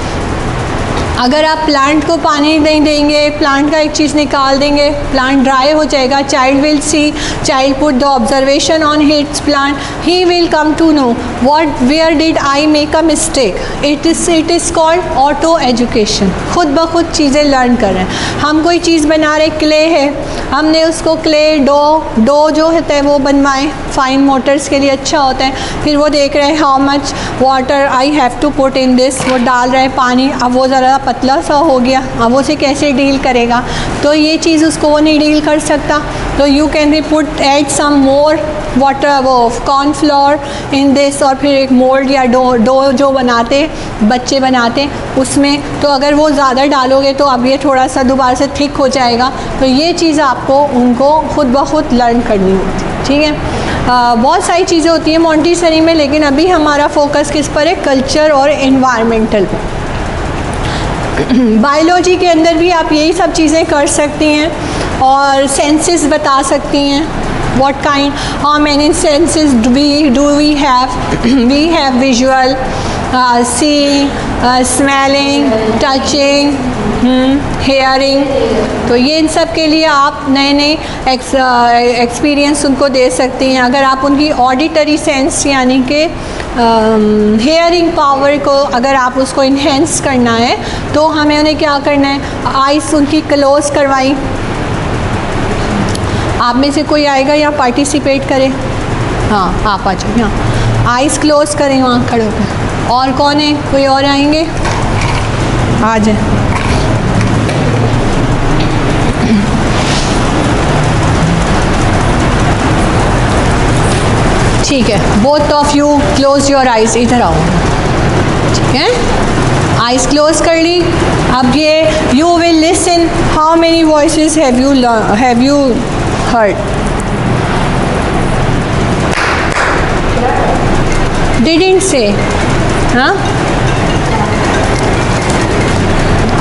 अगर आप प्लांट को पानी नहीं देंगे, प्लांट का एक चीज़ निकाल देंगे, प्लांट ड्राई हो जाएगा, child will see, child put the observation on its plant, he will come to know what where did I make a mistake. It is called auto education. खुद ब खुद चीज़ें लर्न कर रहे हैं। हम कोई चीज़ बना रहे, क्ले है, हमने उसको क्ले डो जो होता है वो बनवाएं, फाइन मोटर्स के लिए अच्छा होता है। फिर वो देख रहे हैं how much water I have to put in this, वो डाल रहे हैं पानी, अब वो ज़रा पतला सा हो गया, अब वो उसे कैसे डील करेगा, तो ये चीज़ उसको वो नहीं डील कर सकता। तो you can be put add some more water, वो कॉर्नफ्लोर इन दिस, और फिर एक मोल्ड या डो जो बनाते बच्चे बनाते उसमें, तो अगर वो ज़्यादा डालोगे तो अब ये थोड़ा सा दोबारा से थिक हो जाएगा। तो ये चीज़ आपको उनको खुद ब खुद लर्न करनी होती है। ठीक है। बहुत सारी चीज़ें होती हैं मॉन्टेसरी में, लेकिन अभी हमारा फोकस किस पर है? कल्चर और एनवायरमेंटल पे। बायोलॉजी के अंदर भी आप यही सब चीज़ें कर सकती हैं और सेंसेस बता सकती हैं। What kind, how many senses do we have? We have visual, seeing, smelling, touching, hearing। तो ये इन सब के लिए आप नए नए एक्सपीरियंस उनको दे सकती हैं। अगर आप उनकी ऑडिटरी सेंस यानी कि हेयरिंग पावर को अगर आप उसको इन्हेंस करना है तो हमें उन्हें क्या करना है? आइज़ उनकी क्लोज करवाई। आप में से कोई आएगा या पार्टिसिपेट करे? हाँ, आप आ जाओ यहाँ, आइज़ क्लोज करें वहाँ खड़े होकर। और कौन है? कोई और आएंगे? आ जाए। ठीक है, both of you close your eyes, इधर आओ। ठीक है, आइज़ क्लोज कर ली। अब ये you will listen how many voices have you heard? Didn't say, हाँ?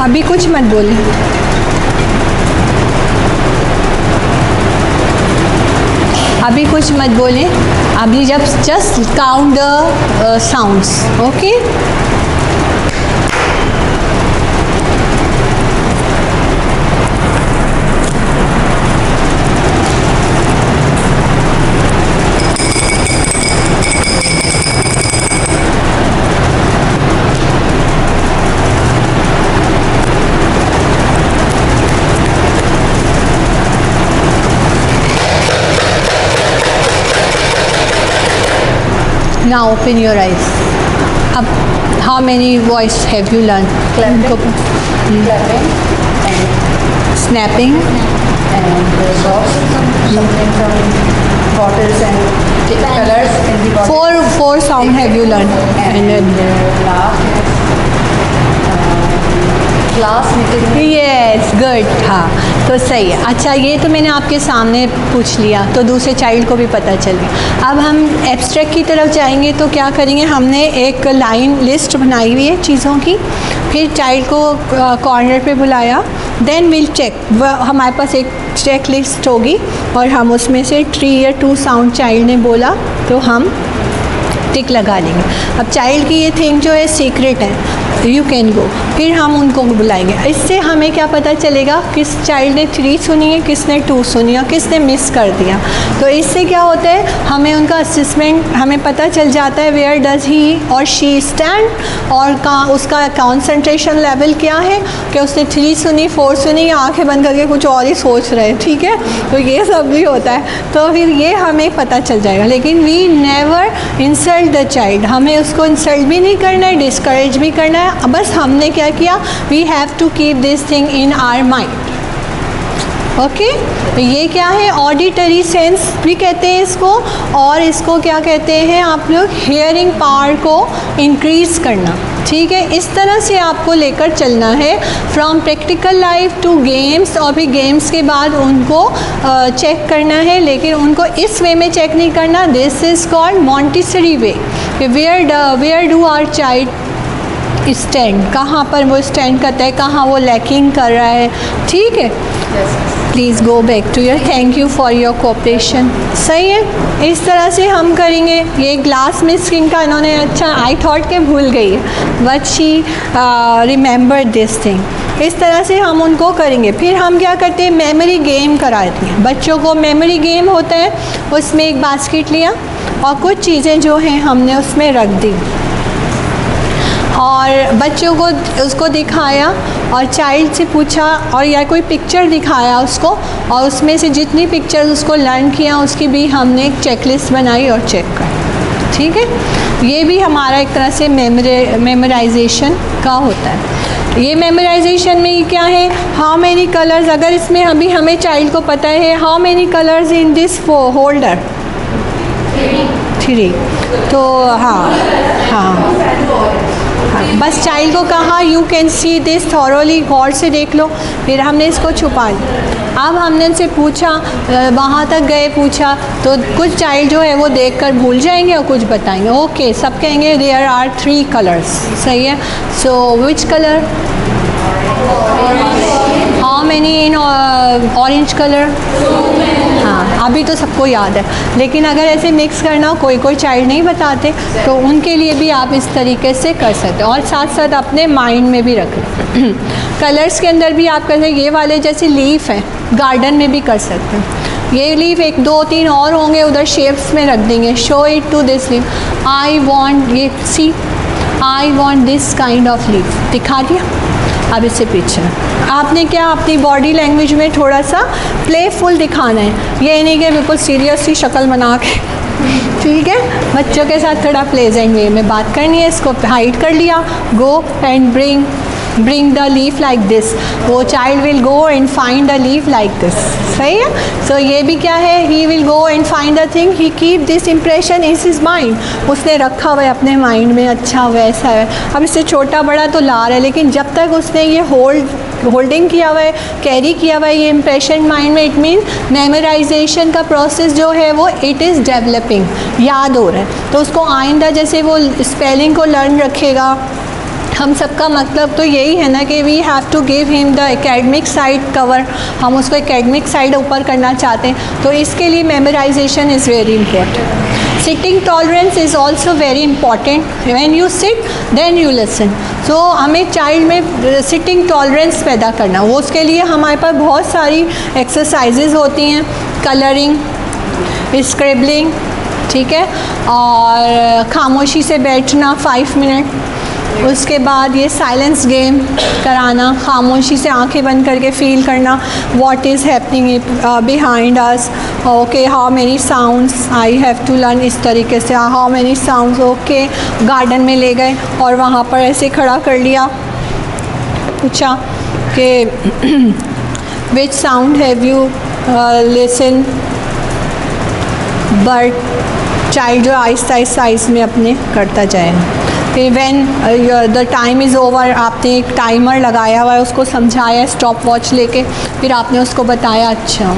अभी कुछ मत बोले। अभी कुछ मत बोले। अभी जब just count the sounds, okay? Now open your eyes. अब how many voice have you learned?
Clapping, clapping and
snapping
and dogs, something from bottles and colors in the bottle.
Four sound have you learned?
And then last class meeting.
Yes, good. हाँ, तो सही है। अच्छा, ये तो मैंने आपके सामने पूछ लिया तो दूसरे चाइल्ड को भी पता चले। अब हम एब्स्ट्रैक्ट की तरफ जाएंगे तो क्या करेंगे? हमने एक लाइन लिस्ट बनाई हुई है चीज़ों की, फिर चाइल्ड को कॉर्नर पे बुलाया, देन विल चेक। हमारे पास एक चेक लिस्ट होगी और हम उसमें से 3 या 2 साउंड चाइल्ड ने बोला तो हम टिक लगा लेंगे। अब चाइल्ड की ये थिंग जो है सीक्रेट है, यू कैन गो। फिर हम उनको बुलाएंगे। इससे हमें क्या पता चलेगा किस चाइल्ड ने 3 सुनी है, किसने 2 सुनी है, किसने मिस कर दिया। तो इससे क्या होता है? हमें उनका असेसमेंट हमें पता चल जाता है, वेयर डज ही और शी स्टैंड, और कहाँ उसका कॉन्सेंट्रेशन लेवल क्या है, कि उसने 3 सुनी, 4 सुनी, या आँखें बंद करके कुछ और ही सोच रहे हैं। ठीक है, तो ये सब भी होता है। तो फिर ये हमें पता चल जाएगा। लेकिन we never insult the child, हमें उसको इंसल्ट भी नहीं करना है, डिस्करेज भी करना है। बस हमने क्या किया? We have to keep this thing in our mind. Okay, तो ये क्या है? ऑडिटरी सेंस भी कहते हैं इसको, और इसको क्या कहते हैं आप लोग? हेयरिंग पावर को इंक्रीज करना। ठीक है, इस तरह से आपको लेकर चलना है from practical life to games, और फिर गेम्स के बाद उनको चेक करना है, लेकिन उनको इस वे में चेक नहीं करना। This is called Montessori way. Where do our child stand, कहाँ पर वो स्टैंड करता है, कहाँ वो लैकिंग कर रहा है। ठीक है, please go back to your, thank you for your cooperation. सही है, इस तरह से हम करेंगे। ये ग्लास मिस्किंग का इन्होंने, अच्छा आई थॉट के भूल गई है, but she remember this thing. इस तरह से हम उनको करेंगे। फिर हम क्या करते हैं? मेमोरी गेम कराते हैं बच्चों को। मेमोरी गेम होता है, उसमें एक बास्केट लिया और कुछ चीज़ें जो हैं हमने उसमें रख दी, और बच्चों को उसको दिखाया और चाइल्ड से पूछा, और या कोई पिक्चर दिखाया उसको, और उसमें से जितनी पिक्चर्स उसको लर्न किया उसकी भी हमने एक चेकलिस्ट बनाई और चेक कर। ठीक है, ये भी हमारा एक तरह से मेमोराइजेशन का होता है। ये मेमोराइजेशन में ये क्या है? हाउ मेनी कलर्स, अगर इसमें अभी हमें चाइल्ड को पता है how many colours in this holder, 3, तो हाँ, बस चाइल्ड को कहा you can see this thoroughly, गौर से देख लो, फिर हमने इसको छुपा लिया। अब हमने उनसे पूछा, वहाँ तक गए, पूछा, तो कुछ चाइल्ड जो है वो देखकर भूल जाएंगे और कुछ बताएंगे। ओके, सब कहेंगे देयर आर 3 कलर्स, सही है। So which colour, how many in orange colour, हाँ अभी तो सबको याद है, लेकिन अगर ऐसे मिक्स करना कोई कोई चाइल्ड नहीं बताते, तो उनके लिए भी आप इस तरीके से कर सकते हैं और साथ साथ अपने माइंड में भी रखें। कलर्स के अंदर भी आप कर सकते, ये वाले जैसे लीफ है गार्डन में भी कर सकते हैं। ये लीफ 1 2 3 और होंगे उधर शेप्स में रख देंगे। Show it to this leaf, I want, ये see I want this kind of leaf, दिखा दिया। अब इससे पीछे आपने क्या अपनी बॉडी लैंग्वेज में थोड़ा सा प्लेफुल दिखाना है, ये नहीं कि बिल्कुल सीरियस सी शक्ल बना के, ठीक है। बच्चों के साथ थोड़ा प्लेजेंट वे में बात करनी है। इसको हाइड कर लिया, go and bring the leaf like this, वो child will go and find the leaf like this, सही है। सो ये भी क्या है, he will go and find the thing, he keep this impression in his mind, उसने रखा हुआ है अपने माइंड में, अच्छा वैसा है। अब इससे छोटा बड़ा तो ला रहा है, लेकिन जब तक उसने ये होल्डिंग किया हुआ है, कैरी किया हुआ है ये इम्प्रेशन माइंड में, इट मीन मेमोराइजेशन का प्रोसेस जो है वो इट इज़ डेवलपिंग, याद हो रहा है। तो उसको आइंदा जैसे वो स्पेलिंग को लर्न रखेगा, हम सबका मतलब तो यही है ना कि we have to give him the academic side cover, हम उसको एकेडमिक साइड ऊपर करना चाहते हैं, तो इसके लिए memorization is very important. Sitting tolerance is also very important, when you sit then you listen. So हमें चाइल्ड में सिटिंग टॉलरेंस पैदा करना, वो उसके लिए हमारे पास बहुत सारी एक्सरसाइजेज होती हैं, कलरिंग, स्क्रिबलिंग, ठीक है, और खामोशी से बैठना 5 मिनट, उसके बाद ये साइलेंस गेम कराना, खामोशी से आंखें बंद करके फील करना what is happening behind us, okay how many sounds I have to learn, इस तरीके से how many sounds, okay. Garden में ले गए और वहाँ पर ऐसे खड़ा कर लिया, पूछा कि विच sound have you listen, but child जो आहिस्ता आहिस्ता में अपने करता जाएगा। फिर when the time is over, आपने एक टाइमर लगाया हुआ है, उसको समझाया स्टॉप वॉच लेके, फिर आपने उसको बताया अच्छा,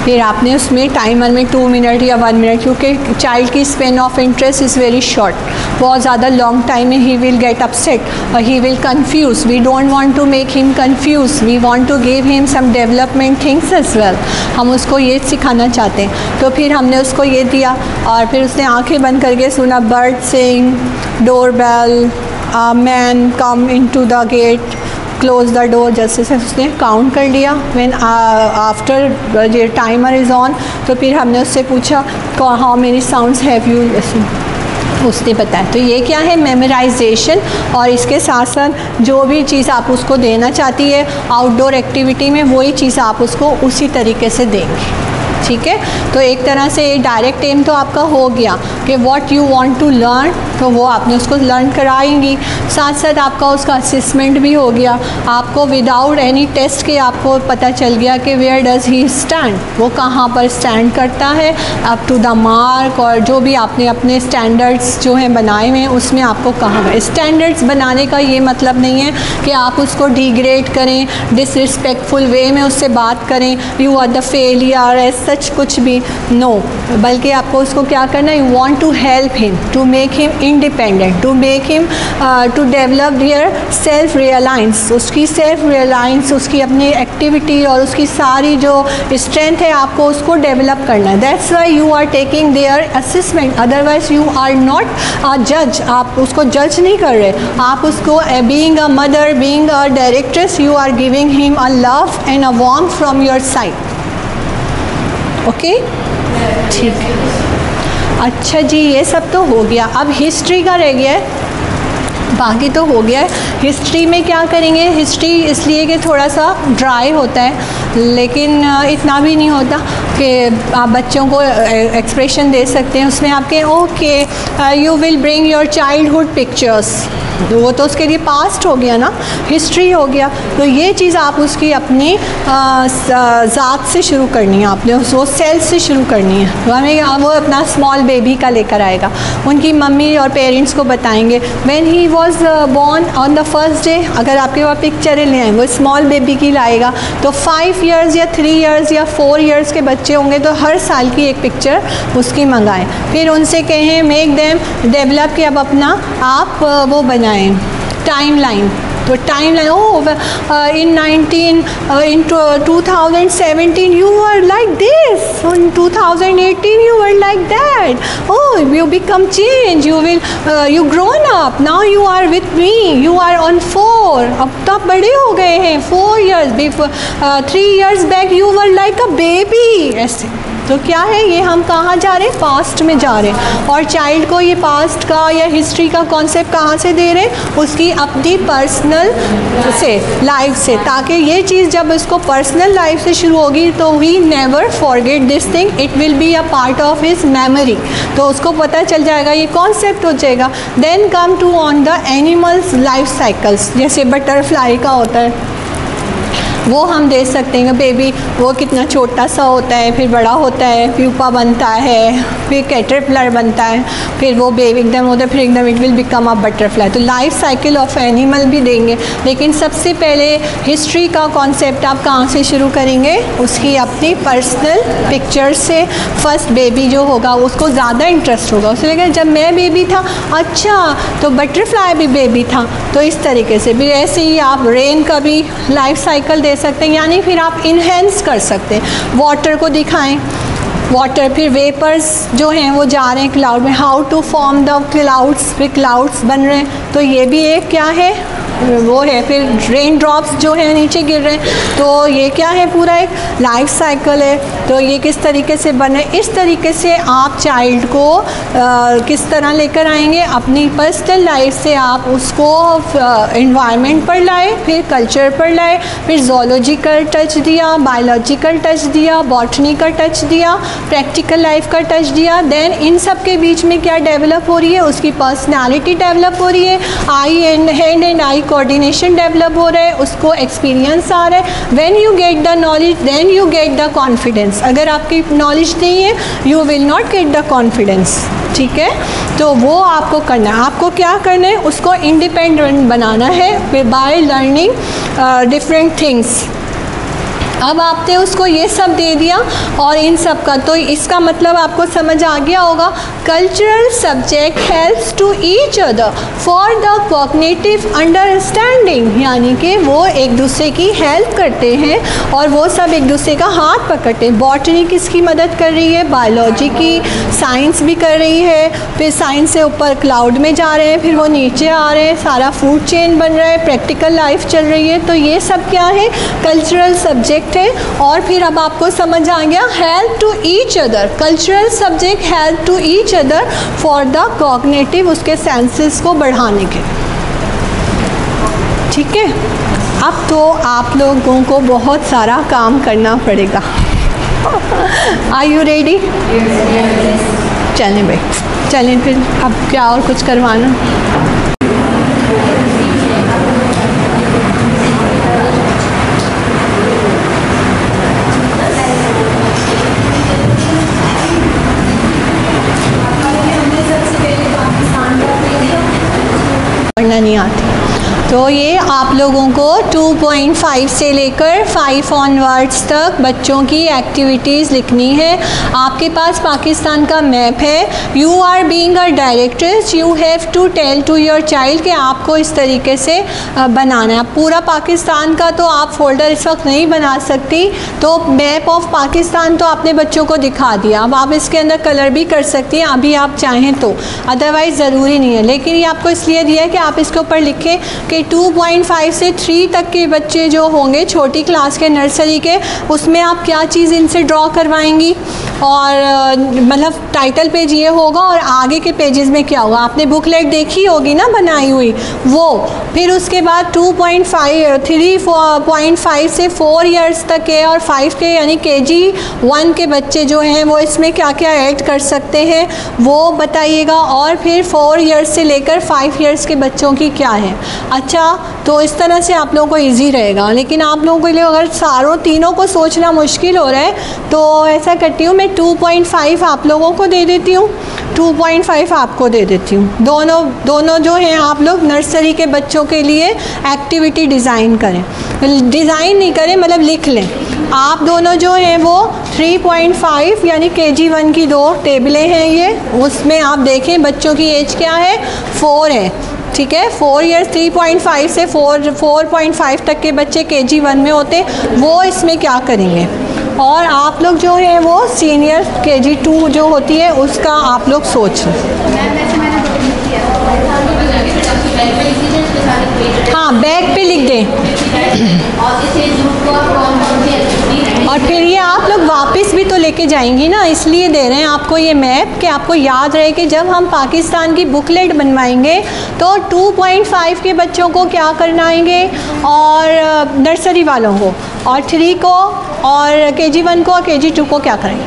फिर आपने उसमें टाइमर में 2 मिनट या 1 मिनट, क्योंकि चाइल्ड की span of interest is very short, बहुत ज़्यादा लॉन्ग टाइम में ही विल गेट अपसेट और he will confuse. We don't want to make him confuse, we want to give him some development things as well, हम उसको ये सिखाना चाहते हैं। तो फिर हमने उसको ये दिया और फिर उसने आंखें बंद करके सुना, bird sing, doorbell, man come into the gate, close the door, जैसे से उसने काउंट कर लिया। व्हेन आफ्टर ये टाइमर इज़ ऑन, तो फिर हमने उससे पूछा how many sounds have you listen, उसने बताया। तो ये क्या है, मेमोराइजेशन। और इसके साथ साथ जो भी चीज़ आप उसको देना चाहती है आउटडोर एक्टिविटी में, वही चीज़ आप उसको उसी तरीके से देंगे, ठीक है। तो एक तरह से डायरेक्ट एम तो आपका हो गया कि what you want to learn, तो वो आपने उसको लर्न कराएंगी। साथ साथ आपका उसका असेसमेंट भी हो गया, आपको विदाउट एनी टेस्ट के आपको पता चल गया कि वेयर डज़ ही स्टैंड, वो कहाँ पर स्टैंड करता है अप टू द मार्क, और जो भी आपने अपने स्टैंडर्ड्स जो हैं बनाए हुए हैं उसमें आपको कहाँ। स्टैंडर्ड्स बनाने का ये मतलब नहीं है कि आप उसको डिग्रेड करें, डिसरिस्पेक्टफुल वे में उससे बात करें, यू आर द फेलियर, ऐसा सच कुछ भी नो, बल्कि आपको उसको क्या करना है, you want to help him to make him independent, to make him to develop their self reliance, उसकी सेल्फ रियलाइंस, उसकी अपनी एक्टिविटी और उसकी सारी जो स्ट्रेंथ है आपको उसको डेवलप करना है। That's why you are taking their assessment, otherwise you are not a जज, आप उसको जज नहीं कर रहे, आप उसको being a mother, being a directress, you are giving him a love and a warmth from your side. Okay, ठीक है। अच्छा जी, ये सब तो हो गया। अब हिस्ट्री का रह गया है, बाकी तो हो गया है। हिस्ट्री में क्या करेंगे, हिस्ट्री इसलिए कि थोड़ा सा ड्राई होता है, लेकिन इतना भी नहीं होता कि आप बच्चों को एक्सप्रेशन दे सकते हैं उसमें आपके। Okay, you will bring your childhood pictures, तो वो तो उसके लिए पास्ट हो गया ना, हिस्ट्री हो गया। तो ये चीज़ आप उसकी अपनी ज़ात से शुरू करनी है, आपने वो सेल्फ से शुरू करनी है। तो हमें वो अपना स्मॉल बेबी का लेकर आएगा, उनकी मम्मी और पेरेंट्स को बताएंगे when he was born on the first day. अगर आपके पास पिक्चरें ले आए, वो स्मॉल बेबी की लाएगा, तो 5 इयर्स या 3 इयर्स या 4 इयर्स के बच्चे होंगे तो हर साल की एक पिक्चर उसकी मंगाएं। फिर उनसे कहें मेक देम डेवलप कि अब अपना आप वो बनाएं टाइम लाइन। तो time line, in 2017 you were like this, in 2018 you were like that, oh you become change, you grown up, now you are with me, you are on 4, अब तो आप बड़े हो गए हैं, 4 years before 3 years back you were like a baby। ऐसे तो क्या है, ये हम कहाँ जा रहे हैं, पास्ट में जा रहे हैं। और चाइल्ड को ये पास्ट का या हिस्ट्री का कॉन्सेप्ट कहाँ से दे रहे हैं, उसकी अपनी पर्सनल से, लाइफ से, ताकि ये चीज़ जब उसको पर्सनल लाइफ से शुरू होगी तो we never forget this thing, it will be a part of his memory. तो उसको पता चल जाएगा, ये कॉन्सेप्ट हो जाएगा। Then come to on the animals life cycles, जैसे बटरफ्लाई का होता है, वो हम देख सकते हैं बेबी वो कितना छोटा सा होता है, फिर बड़ा होता है, प्यूपा बनता है, फिर कैटरपिलर बनता है, फिर वो बेबी एकदम होता है, फिर एकदम it will become a butterfly. तो लाइफ साइकिल ऑफ एनिमल भी देंगे, लेकिन सबसे पहले हिस्ट्री का कॉन्सेप्ट आप कहाँ से शुरू करेंगे, उसकी अपनी पर्सनल पिक्चर से। फर्स्ट बेबी जो होगा उसको ज़्यादा इंटरेस्ट होगा, उसे लगेगा जब मैं बेबी था, अच्छा तो बटरफ्लाई भी बेबी था। तो इस तरीके से भी ऐसे ही आप रेन का भी लाइफ साइकिल दे सकते हैं, यानी फिर आप इन्हेंस कर सकते हैं। वाटर को दिखाएं, वाटर, फिर वेपर्स जो हैं वो जा रहे हैं क्लाउड में, how to form the clouds, फिर क्लाउड्स बन रहे हैं, तो ये भी एक क्या है, वो है। फिर रेन ड्रॉप्स जो है नीचे गिर रहे हैं, तो ये क्या है, पूरा एक लाइफ साइकिल है। तो ये किस तरीके से बने, इस तरीके से आप चाइल्ड को किस तरह लेकर आएंगे, अपनी पर्सनल लाइफ से आप उसको एनवायरनमेंट पर लाए, फिर कल्चर पर लाए, फिर जोलॉजिकल टच दिया, बायोलॉजिकल टच दिया, बॉटनी का टच दिया, प्रैक्टिकल लाइफ का टच दिया। देन इन सब के बीच में क्या डेवलप हो रही है, उसकी पर्सनैलिटी डेवलप हो रही है, eye and hand and eye coordination develop हो रहा है, उसको एक्सपीरियंस आ रहा है। When you get the knowledge then you get the confidence. अगर आपकी नॉलेज नहीं है you will not get the confidence, ठीक है। तो वो आपको करना है, आपको क्या करना है, उसको इंडिपेंडेंट बनाना है बाय लर्निंग डिफरेंट थिंग्स। अब आपने उसको ये सब दे दिया और इन सब का, तो इसका मतलब आपको समझ आ गया होगा। Cultural subject helps to each other for the cognitive understanding, यानी कि वो एक दूसरे की हेल्प करते हैं और वो सब एक दूसरे का हाथ पकड़ते हैं। बॉटनी किसकी मदद कर रही है, बायोलॉजी की, साइंस भी कर रही है, फिर साइंस से ऊपर क्लाउड में जा रहे हैं, फिर वो नीचे आ रहे हैं, सारा फूड चेन बन रहा है, प्रैक्टिकल लाइफ चल रही है। तो ये सब क्या है, कल्चरल सब्जेक्ट है। और फिर अब आपको समझ आ गया, help to each other, cultural subject help to each other for the cognitive, उसके सेंसेस को बढ़ाने के, ठीक है। अब तो आप लोगों को बहुत सारा काम करना पड़ेगा। Are you ready? चलें भाई, चलें फिर अब क्या और कुछ करवाना। पढ़ना नहीं आती, तो ये आप लोगों को 2.5 से लेकर 5 ऑनवर्ड्स तक बच्चों की एक्टिविटीज़ लिखनी है। आपके पास पाकिस्तान का मैप है, you are being a director, you have to tell to your child कि आपको इस तरीके से बनाना है। पूरा पाकिस्तान का तो आप फोल्डर इस वक्त नहीं बना सकती, तो मैप ऑफ पाकिस्तान तो आपने बच्चों को दिखा दिया। अब आप इसके अंदर कलर भी कर सकती हैं अभी आप चाहें तो, अदरवाइज़ ज़रूरी नहीं है। लेकिन ये आपको इसलिए दिया है कि आप इसके ऊपर लिखें कि 2. 2.5 से 3 तक के बच्चे जो होंगे छोटी क्लास के नर्सरी के, उसमें आप क्या चीज़ इनसे ड्रॉ करवाएंगी, और मतलब टाइटल पेज ये होगा और आगे के पेजेस में क्या होगा, आपने बुकलेट देखी होगी ना बनाई हुई वो। फिर उसके बाद 3.5 से 4 इयर्स तक के और 5 के यानी KG 1 के बच्चे जो हैं वो इसमें क्या क्या ऐड कर सकते हैं वो बताइएगा, और फिर 4 इयर्स से लेकर 5 इयर्स के बच्चों की क्या है। अच्छा, तो इस तरह से आप लोगों को इजी रहेगा, लेकिन आप लोगों के लिए अगर तीनों को सोचना मुश्किल हो रहा है तो ऐसा करती हूँ मैं 2.5 आप लोगों को दे देती हूँ, 2.5 आपको दे देती हूँ। दोनों जो हैं आप लोग नर्सरी के बच्चों के लिए एक्टिविटी डिज़ाइन करें, डिज़ाइन नहीं करें मतलब लिख लें। आप दोनों जो हैं वो 3.5 यानी KG 1 की 2 टेबलें हैं ये, उसमें आप देखें बच्चों की एज क्या है, 4 है, ठीक है। 4 ईयर्स 3.5 से 4.5 तक के बच्चे KG 1 में होते, वो इसमें क्या करेंगे। और आप लोग जो है वो सीनियर KG 2 जो होती है उसका आप लोग सोच लें। हाँ, बैग पे लिख दें और फिर ये आप लोग वापस भी तो लेके जाएंगी ना, इसलिए दे रहे हैं आपको ये मैप कि आपको याद रहे कि जब हम पाकिस्तान की बुकलेट बनवाएंगे तो 2.5 के बच्चों को क्या करनाएंगे और नर्सरी वालों को, और 3 को और KG 1 को और KG 2 को क्या करेंगे।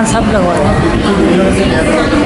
सब लगवाते हैं।